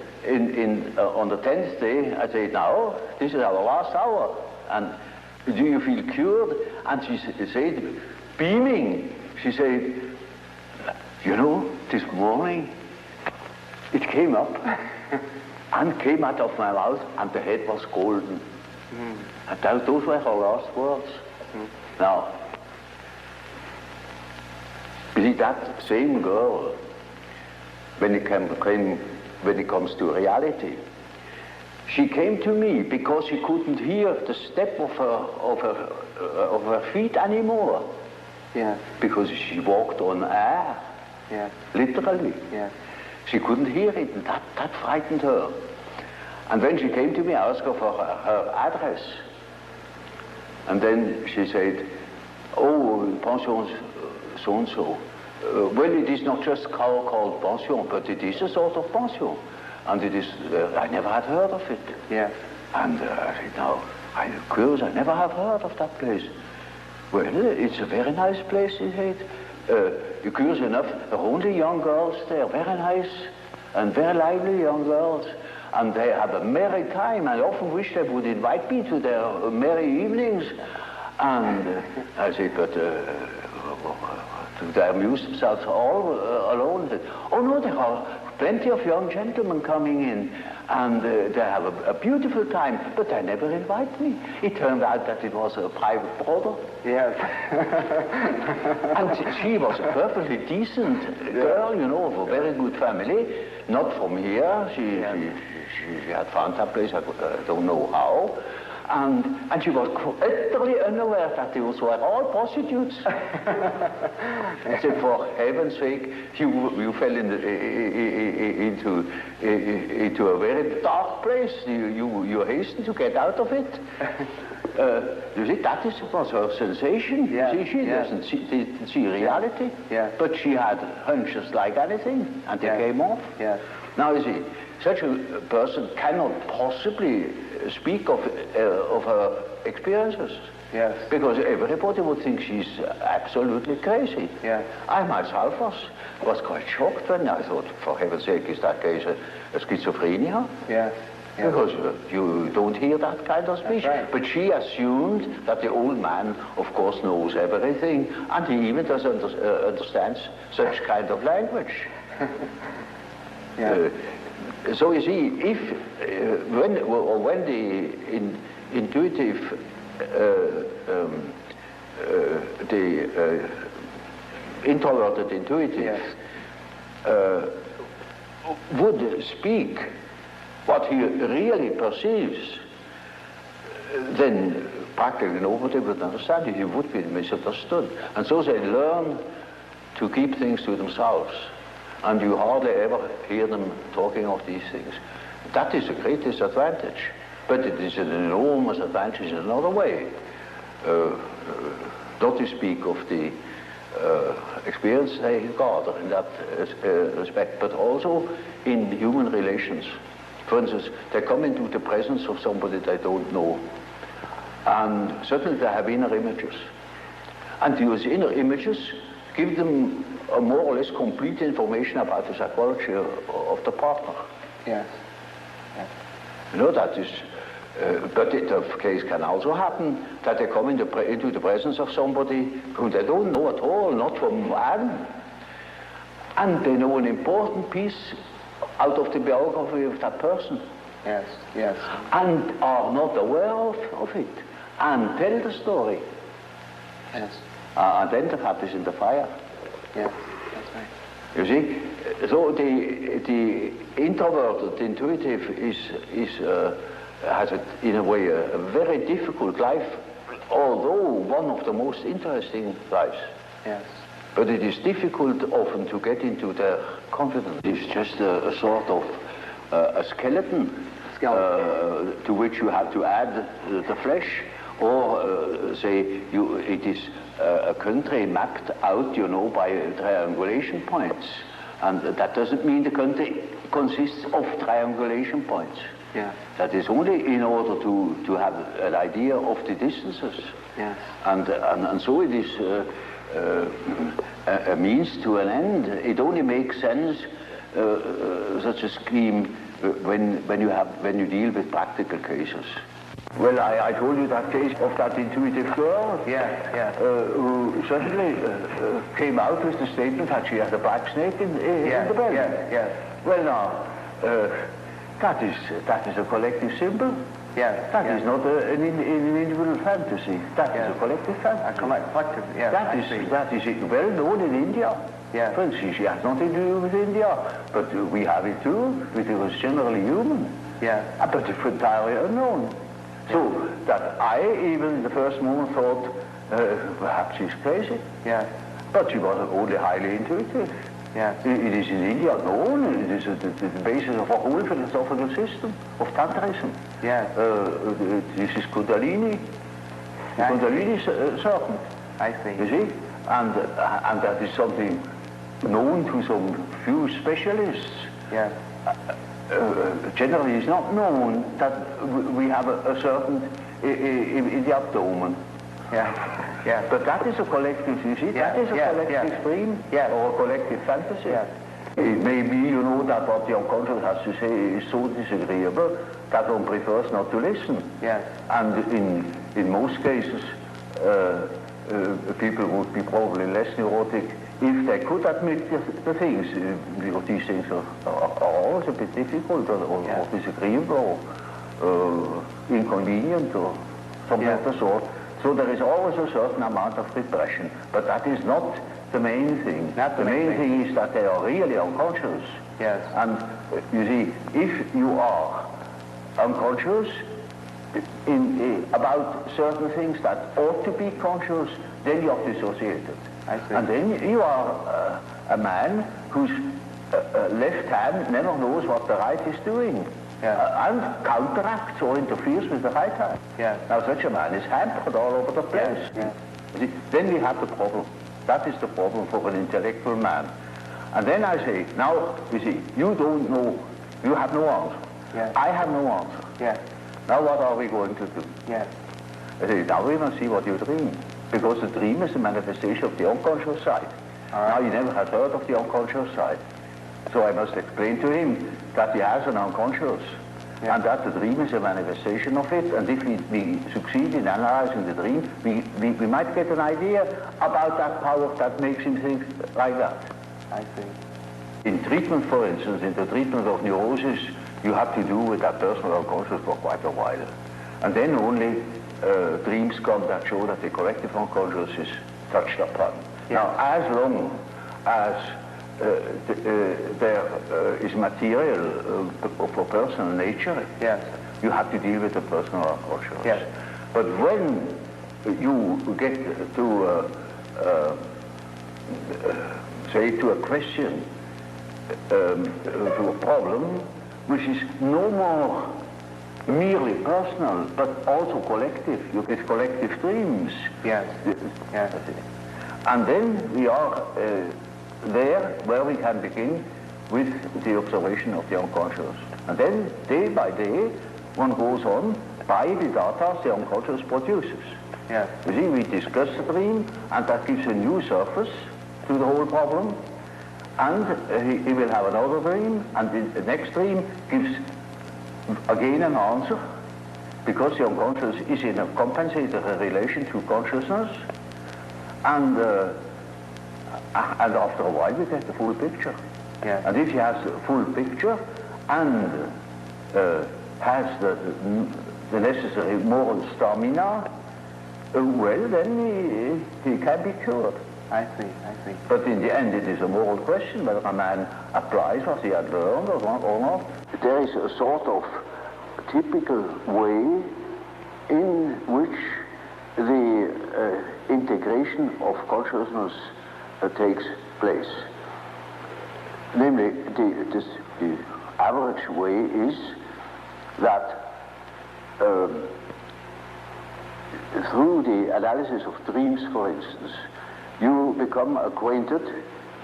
on the 10th day, I said, now, this is our last hour. And do you feel cured? And she said, beaming, she said, you know, this morning, it came up and came out of my mouth, and the head was golden. And those were her last words. Now, you see, that same girl, when it comes to reality, she came to me because she couldn't hear the step of her feet anymore. Yes. Because she walked on air. Yes. Literally. Yes. She couldn't hear it, and that frightened her. And when she came to me, I asked her for her address. And then she said, oh, pension so-and-so. Well, it is not just called pension, but it is a sort of pension. And it is, I never had heard of it. Yes. And I said, no, I'm curious, I never have heard of that place. Well, it's a very nice place, she said. You're curious enough, there are only young girls there, very nice and very lively young girls. And they have a merry time. I often wish they would invite me to their merry evenings. And I said, but do they amuse themselves all alone? Said, oh no, there are plenty of young gentlemen coming in, and they have a beautiful time, but they never invite me. It turned out that it was a private brother. Yes. And she was a perfectly decent girl, you know, of a very good family, not from here. She had found that place, I don't know how. And she was utterly unaware that those were all prostitutes. I said, for heaven's sake, you fell into a very dark place. You hastened to get out of it. You see, that was her sensation. Yeah. See, she didn't see reality, but she had hunches like anything, and they came off. Yes. Now, you see, such a person cannot possibly speak of her experiences. Yes. Because everybody would think she's absolutely crazy. Yeah. I myself was quite shocked when I thought, for heaven's sake, is that case a schizophrenia? Yes. Because you don't hear that kind of speech. Right. But she assumed that the old man, of course, knows everything, and he even doesn't understands such kind of language. Yeah. So you see, if when the intuitive, the introverted intuitive would speak what he really perceives, then practically nobody would understand it. He would be misunderstood. And so they learn to keep things to themselves. And you hardly ever hear them talking of these things. That is a great disadvantage. But it is an enormous advantage in another way. Not to speak of the experience they gather in that respect, but also in human relations. For instance, they come into the presence of somebody they don't know. And suddenly they have inner images. And those inner images give them a more or less complete information about the psychology of the partner. Yes. Yes. You know, that is, but the case can also happen that they come into the presence of somebody whom they don't know at all, not from Adam, and they know an important piece out of the biography of that person. Yes. Yes. And are not aware of it, and tell the story. Yes. And then the cat is in the fire. Yes, that's right. You see, so the introverted intuitive has in a way a very difficult life, although one of the most interesting lives. Yes. But it is difficult often to get into their confidence. It's just a sort of a skeleton to which you have to add the flesh, or say it is a country mapped out, you know, by triangulation points. And that doesn't mean the country consists of triangulation points. Yeah. That is only in order to have an idea of the distances. Yes. And so it is a means to an end. It only makes sense, such a scheme, when you deal with practical cases. Well, I told you that case of that intuitive girl, who suddenly came out with the statement that she had a black snake in the bed. Well, now, that is a collective symbol. That is not an individual fantasy. That is a collective fantasy. Collective, yes. That is well known in India. Yeah. For instance, she has nothing to do with India, but we have it too. It was generally human. But it's entirely unknown. So that I, even the first moment, thought perhaps she's crazy. But she was only highly intuitive. It is in India known. It is the basis of a whole philosophical system of Tantrism. This is Kundalini. Kundalini serpent. I see. You see, and that is something known to some few specialists. Generally, it's not known that we have a serpent in the abdomen. But that is a collective, you see, that is a collective dream or a collective fantasy. It may be, you know, that what the unconscious has to say is so disagreeable that one prefers not to listen. And in most cases, people would be probably less neurotic if they could admit the things. Because these things are always a bit difficult or disagreeable or inconvenient or something of the sort. So there is always a certain amount of repression, but that is not the main thing. The main thing is that they are really unconscious. And you see, if you are unconscious about certain things that ought to be conscious, then you are dissociated. And then you are a man whose left hand never knows what the right is doing. And counteracts or interferes with the right hand. Now such a man is hampered all over the place. See, then we have the problem. That is the problem for an intellectual man. And then I say, now, you see, you don't know, you have no answer. I have no answer. Now what are we going to do? I say, now we must see what you dream. Because the dream is a manifestation of the unconscious side. Now he never has heard of the unconscious side. So I must explain to him that he has an unconscious, and that the dream is a manifestation of it, and if we succeed in analyzing the dream, we might get an idea about that power that makes him think like that. I see. In treatment, for instance, in the treatment of neurosis, you have to do with that personal unconscious for quite a while. And then only dreams come that show that the collective unconscious is touched upon. Now, as long as there is material for personal nature, you have to deal with the personal unconscious. But when you get to, say, to a question, to a problem, which is no more merely personal, but also collective. You get collective dreams. And then we are there where we can begin with the observation of the unconscious. And then, day by day, one goes on by the data the unconscious produces. You see, we discuss the dream, and that gives a new surface to the whole problem. And he will have another dream, and the next dream gives again an answer, because the unconscious is in a compensated relation to consciousness, and after a while we get the full picture. And if he has the full picture and has the necessary moral stamina, well, then he can be cured. I see. But in the end, it is a moral question whether a man applies what he had learned or not. There is a sort of typical way in which the integration of consciousness takes place. Namely, the average way is that through the analysis of dreams, for instance, you become acquainted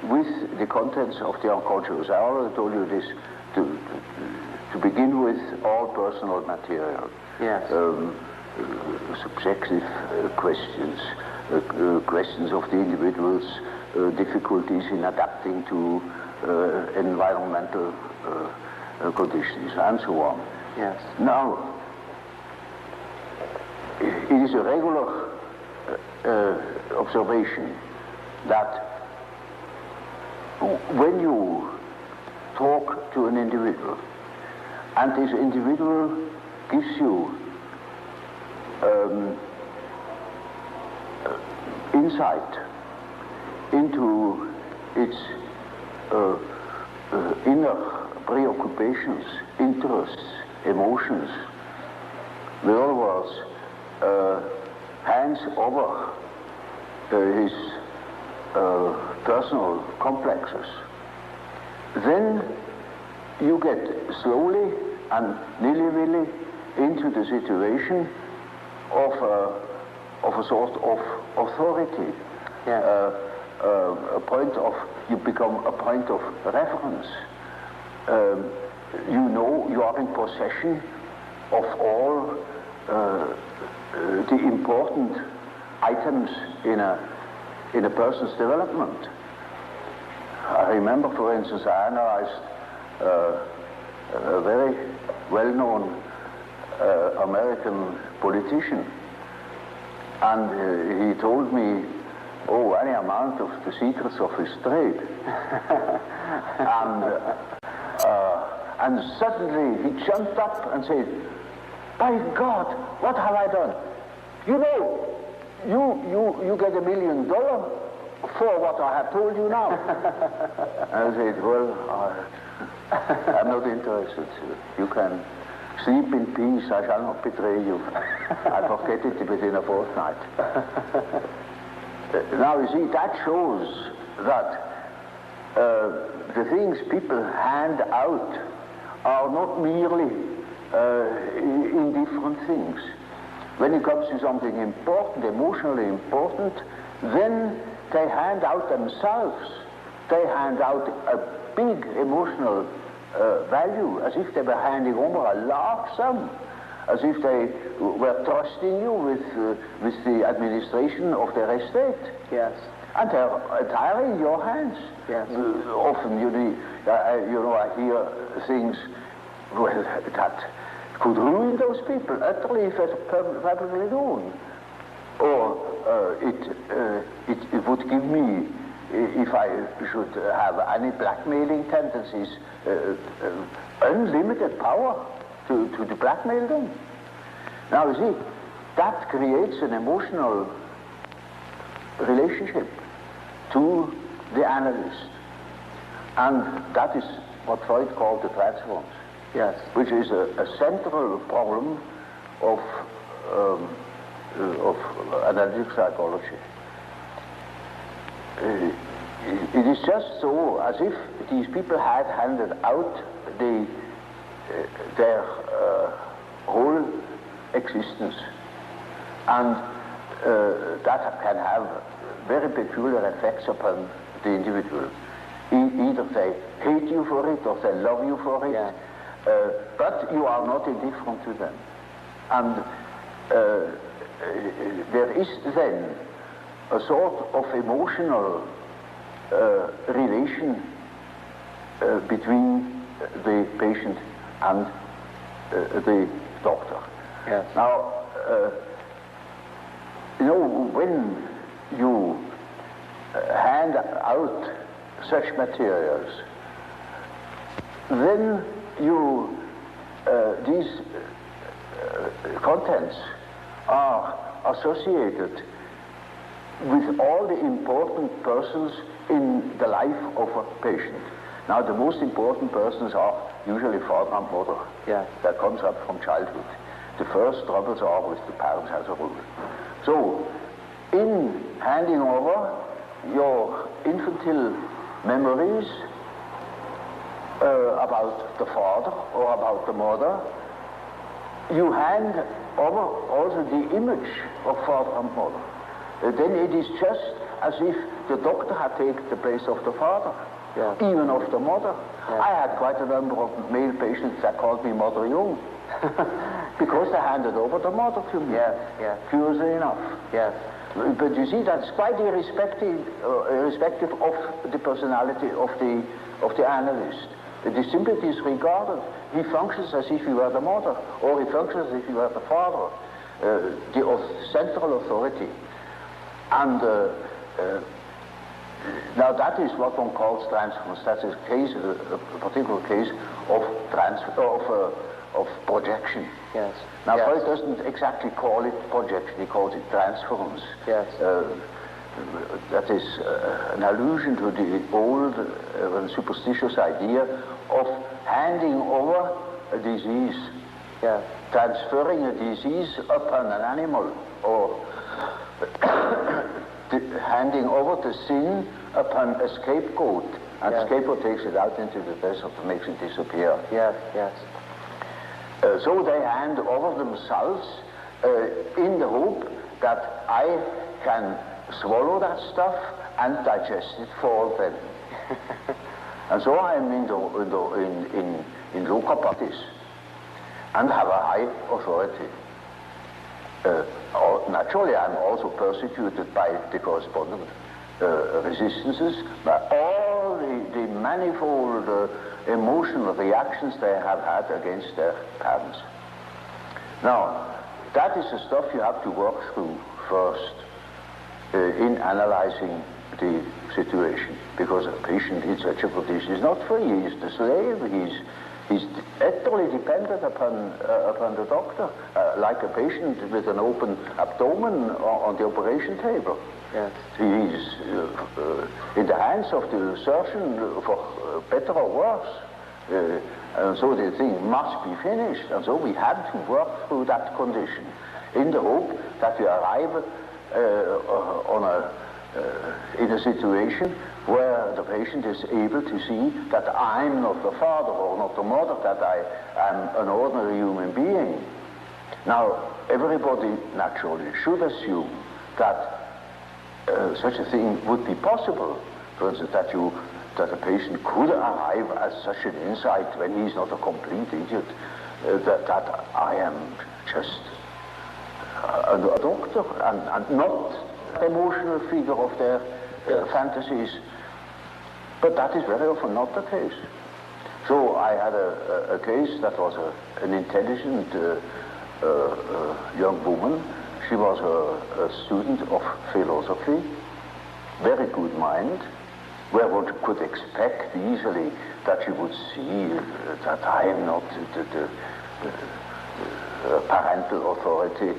with the contents of the unconscious. I already told you this to begin with, all personal material. Yes. Subjective questions, questions of the individual's difficulties in adapting to environmental conditions, and so on. Yes. Now, it is a regular observation that when you talk to an individual, and this individual gives you insight into its inner preoccupations, interests, emotions, in other words, hands over his personal complexes, then you get slowly and nilly-willy into the situation of a sort of authority. Yeah. You become a point of reference. You know you are in possession of all the important items in a person's development. I remember, for instance, I analyzed a very well-known American politician, and he told me, any amount of the secrets of his trade. And suddenly he jumped up and said, "By God, what have I done? You know, you get $1 million for what I have told you now." I said, "Well, I'm not interested. You can sleep in peace. I shall not betray you. I forget it within a fortnight." Now, you see, that shows that the things people hand out are not merely indifferent things. When it comes to something important, emotionally important, then they hand out themselves. They hand out a big emotional value, as if they were handing over a large sum, as if they were trusting you with the administration of their estate. Yes. And they're entirely in your hands. Yes. Often, I hear things that could ruin those people utterly if it's perfectly known. Or it would give me, if I should have any blackmailing tendencies, unlimited power to blackmail them. Now, you see, that creates an emotional relationship to the analyst. And that is what Freud called the transference. Yes. Which is a central problem of analytic psychology. It is just so as if these people had handed out their whole existence, and that can have very peculiar effects upon the individual. Either they hate you for it or they love you for it. Yeah. But you are not indifferent to them. And there is then a sort of emotional relation between the patient and the doctor. Yes. Now, when you hand out such materials, then these contents are associated with all the important persons in the life of a patient. Now, the most important persons are usually father and mother. Yeah. That comes up from childhood. The first troubles are with the parents as a rule. So, in handing over your infantile memories about the father or about the mother, you hand over also the image of father and mother. Then it is just as if the doctor had taken the place of the father, even of the mother. I had quite a number of male patients that called me Mother Jung, because they handed over the mother to me. Curiously enough. But you see, that's quite irrespective of the personality of the analyst. It is simply disregarded. He functions as if he were the mother, or he functions as if he were the father, the central authority. And now that is what one calls transference. That's a case, a particular case of of projection. Now Freud doesn't exactly call it projection; he calls it transference. That is an allusion to the old and superstitious idea of handing over a disease, transferring a disease upon an animal, or handing over the sin upon a scapegoat, and the scapegoat takes it out into the desert and makes it disappear. So they hand over themselves in the hope that I can swallow that stuff and digest it for them. And so I am in loco parentis and have a high authority. Naturally, I'm also persecuted by the corresponding resistances, by all the manifold emotional reactions they have had against their parents. Now, that is the stuff you have to work through first in analyzing the situation, because a patient in such a condition is not free. He's the slave. He's utterly dependent upon the doctor, like a patient with an open abdomen on the operation table. He's in the hands of the surgeon for better or worse. And so the thing must be finished. And so we have to work through that condition in the hope that we arrive in a situation where the patient is able to see that I'm not the father or not the mother, that I am an ordinary human being. Now, everybody naturally should assume that such a thing would be possible. For instance, that a patient could arrive at such an insight when he's not a complete idiot, that I am just a doctor and not the emotional figure of their fantasies. But that is very often not the case. So I had a case that was an intelligent young woman. She was a student of philosophy, very good mind, where one could expect easily that she would see that I am not the parental authority.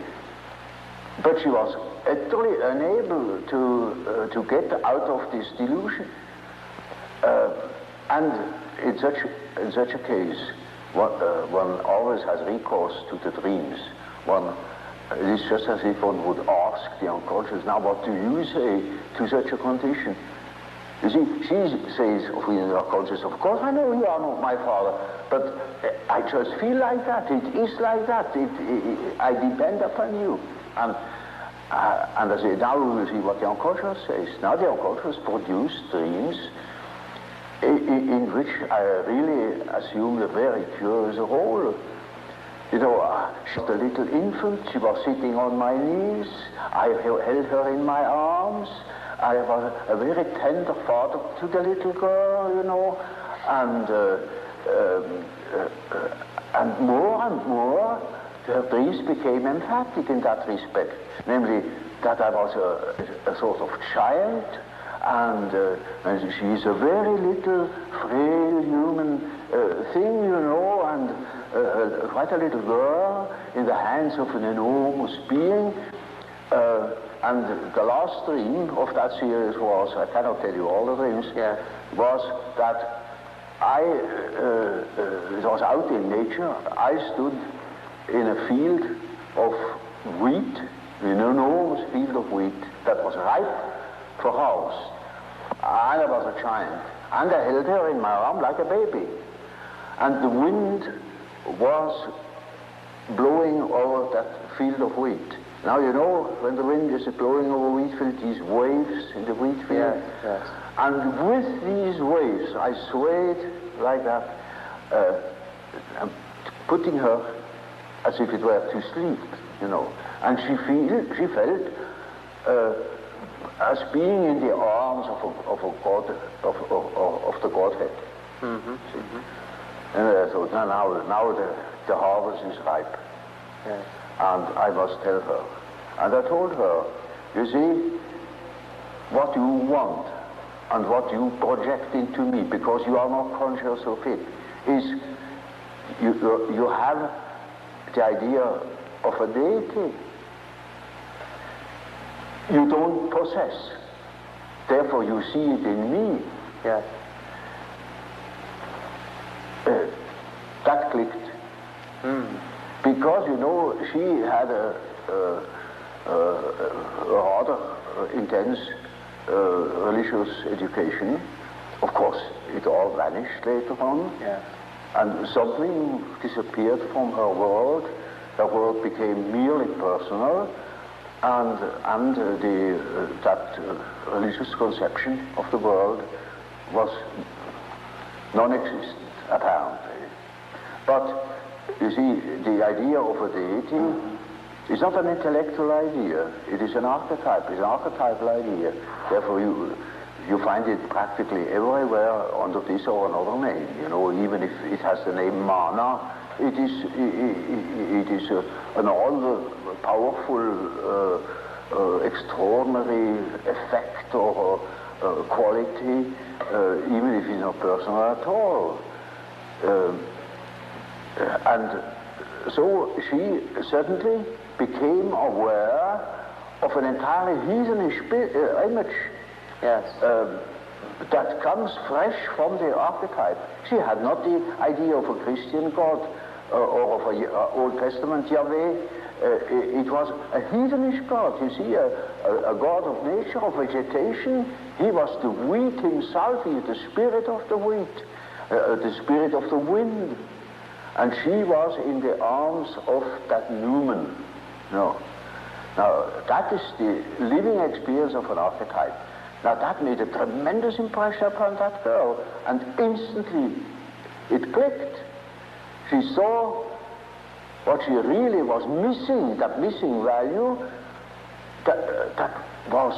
But she was utterly unable to get out of this delusion. And in such a case, one always has recourse to the dreams. It is just as if one would ask the unconscious, now what do you say to such a condition? You see, she says of the unconscious, of course I know you are not my father, but I just feel like that, it is like that, I depend upon you. And I say, now we will see what the unconscious says. Now the unconscious produce dreams in which I really assumed a very curious role. You know, she was a little infant, she was sitting on my knees, I held her in my arms, I was a very tender father to the little girl, you know, and more, her dreams became emphatic in that respect, namely that I was a sort of giant, and she is a very little, frail human thing, you know, and quite a little girl in the hands of an enormous being. And the last dream of that series was, I cannot tell you all the dreams, was that it was out in nature. I stood in a field of wheat, an enormous field of wheat that was ripe for harvest. And I was a giant. And I held her in my arm like a baby. And the wind was blowing over that field of wheat. Now you know when the wind is blowing over wheat field, these waves in the wheat field. Yes, yes. And with these waves, I swayed like that, putting her as if it were to sleep, you know. And she felt as being in the arms of a God, of the Godhead. Mm-hmm. And I thought, now the harvest is ripe. Yes. And I must tell her. And I told her, you see, what you want and what you project into me, because you are not conscious of it, is you have the idea of a deity you don't possess. Therefore you see it in me. Yes. That clicked. Because, you know, she had a rather intense religious education. Of course, it all vanished later on. Yes. And something disappeared from her world. Her world became merely personal, and that religious conception of the world was non-existent, apparently. But you see, the idea of a deity is not an intellectual idea. It is an archetype. It's an archetypal idea. Therefore, you find it practically everywhere under this or another name. You know, even if it has the name Mana, it is an all-powerful, extraordinary effect or quality, even if it's not personal at all. And so she suddenly became aware of an entirely heathenish image. Yes. That comes fresh from the archetype. She had not the idea of a Christian God or of an Old Testament Yahweh. It was a heathenish God, you see, a God of nature, of vegetation. He was the wheat himself. He is the spirit of the wheat, the spirit of the wind. And she was in the arms of that Newman. No. Now, that is the living experience of an archetype. Now, that made a tremendous impression upon that girl, and instantly it clicked. She saw what she really was missing, that missing value, that was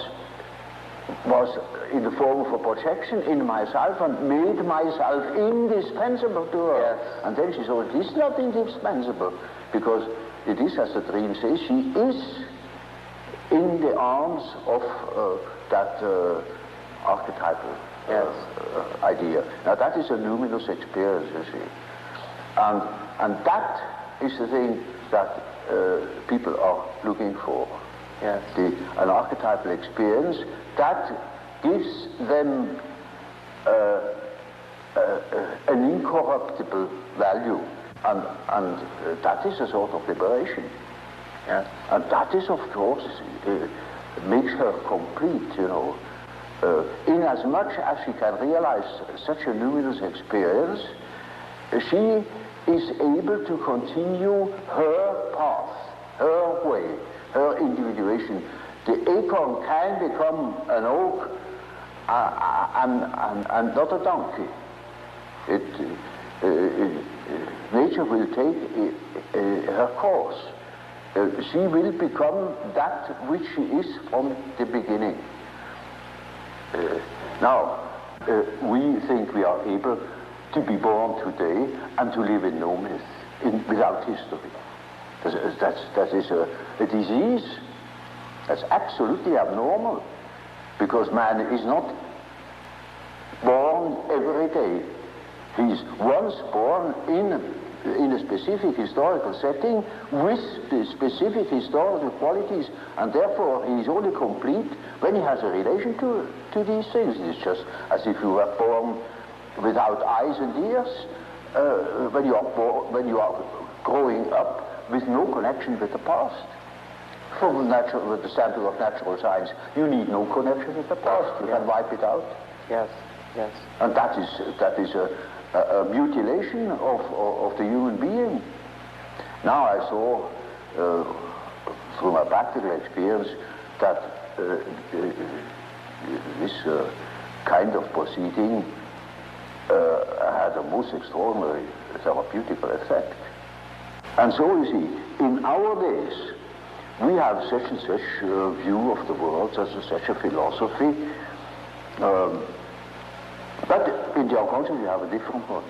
in the form of a projection in myself and made myself indispensable to her. Yes. And then she saw it is not indispensable, because it is, as the dream says, she is in the arms of that archetypal idea. Now that is a luminous experience, you see. And that is the thing that people are looking for. Yes. An archetypal experience that gives them an incorruptible value, and that is a sort of liberation. Yes. And that is, of course, makes her complete, you know. Inasmuch as she can realize such a luminous experience, she is able to continue her path, her way, her individuation. The acorn can become an oak and not a donkey. Nature will take her course. She will become that which she is from the beginning. Now, we think we are able to be born today and to live in no myth, without history. That is a disease. That's absolutely abnormal, because man is not born every day. He's once born in a specific historical setting with the specific historical qualities, and therefore he is only complete when he has a relation to these things. It's just as if you were born without eyes and ears, when you are growing up with no connection with the past. From the standpoint of natural science, you need no connection with the past. You can wipe it out. Yes, yes. And that is a mutilation of the human being. Now I saw, through my practical experience, that this kind of proceeding had a most extraordinary therapeutical effect. And so you see, in our days, we have such and such view of the world, such and such a philosophy, but in the unconscious we have a different one.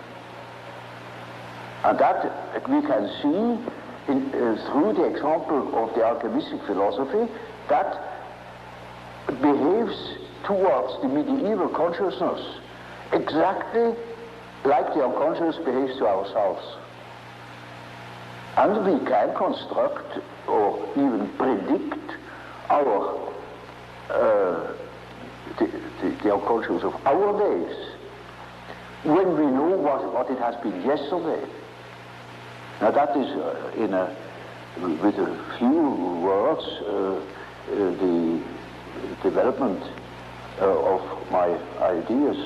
And that we can see through the example of the alchemistic philosophy that behaves towards the medieval consciousness exactly like the unconscious behaves to ourselves. And we can construct or even predict our the unconscious of our days when we know what it has been yesterday. Now that is, with a few words, the development of my ideas.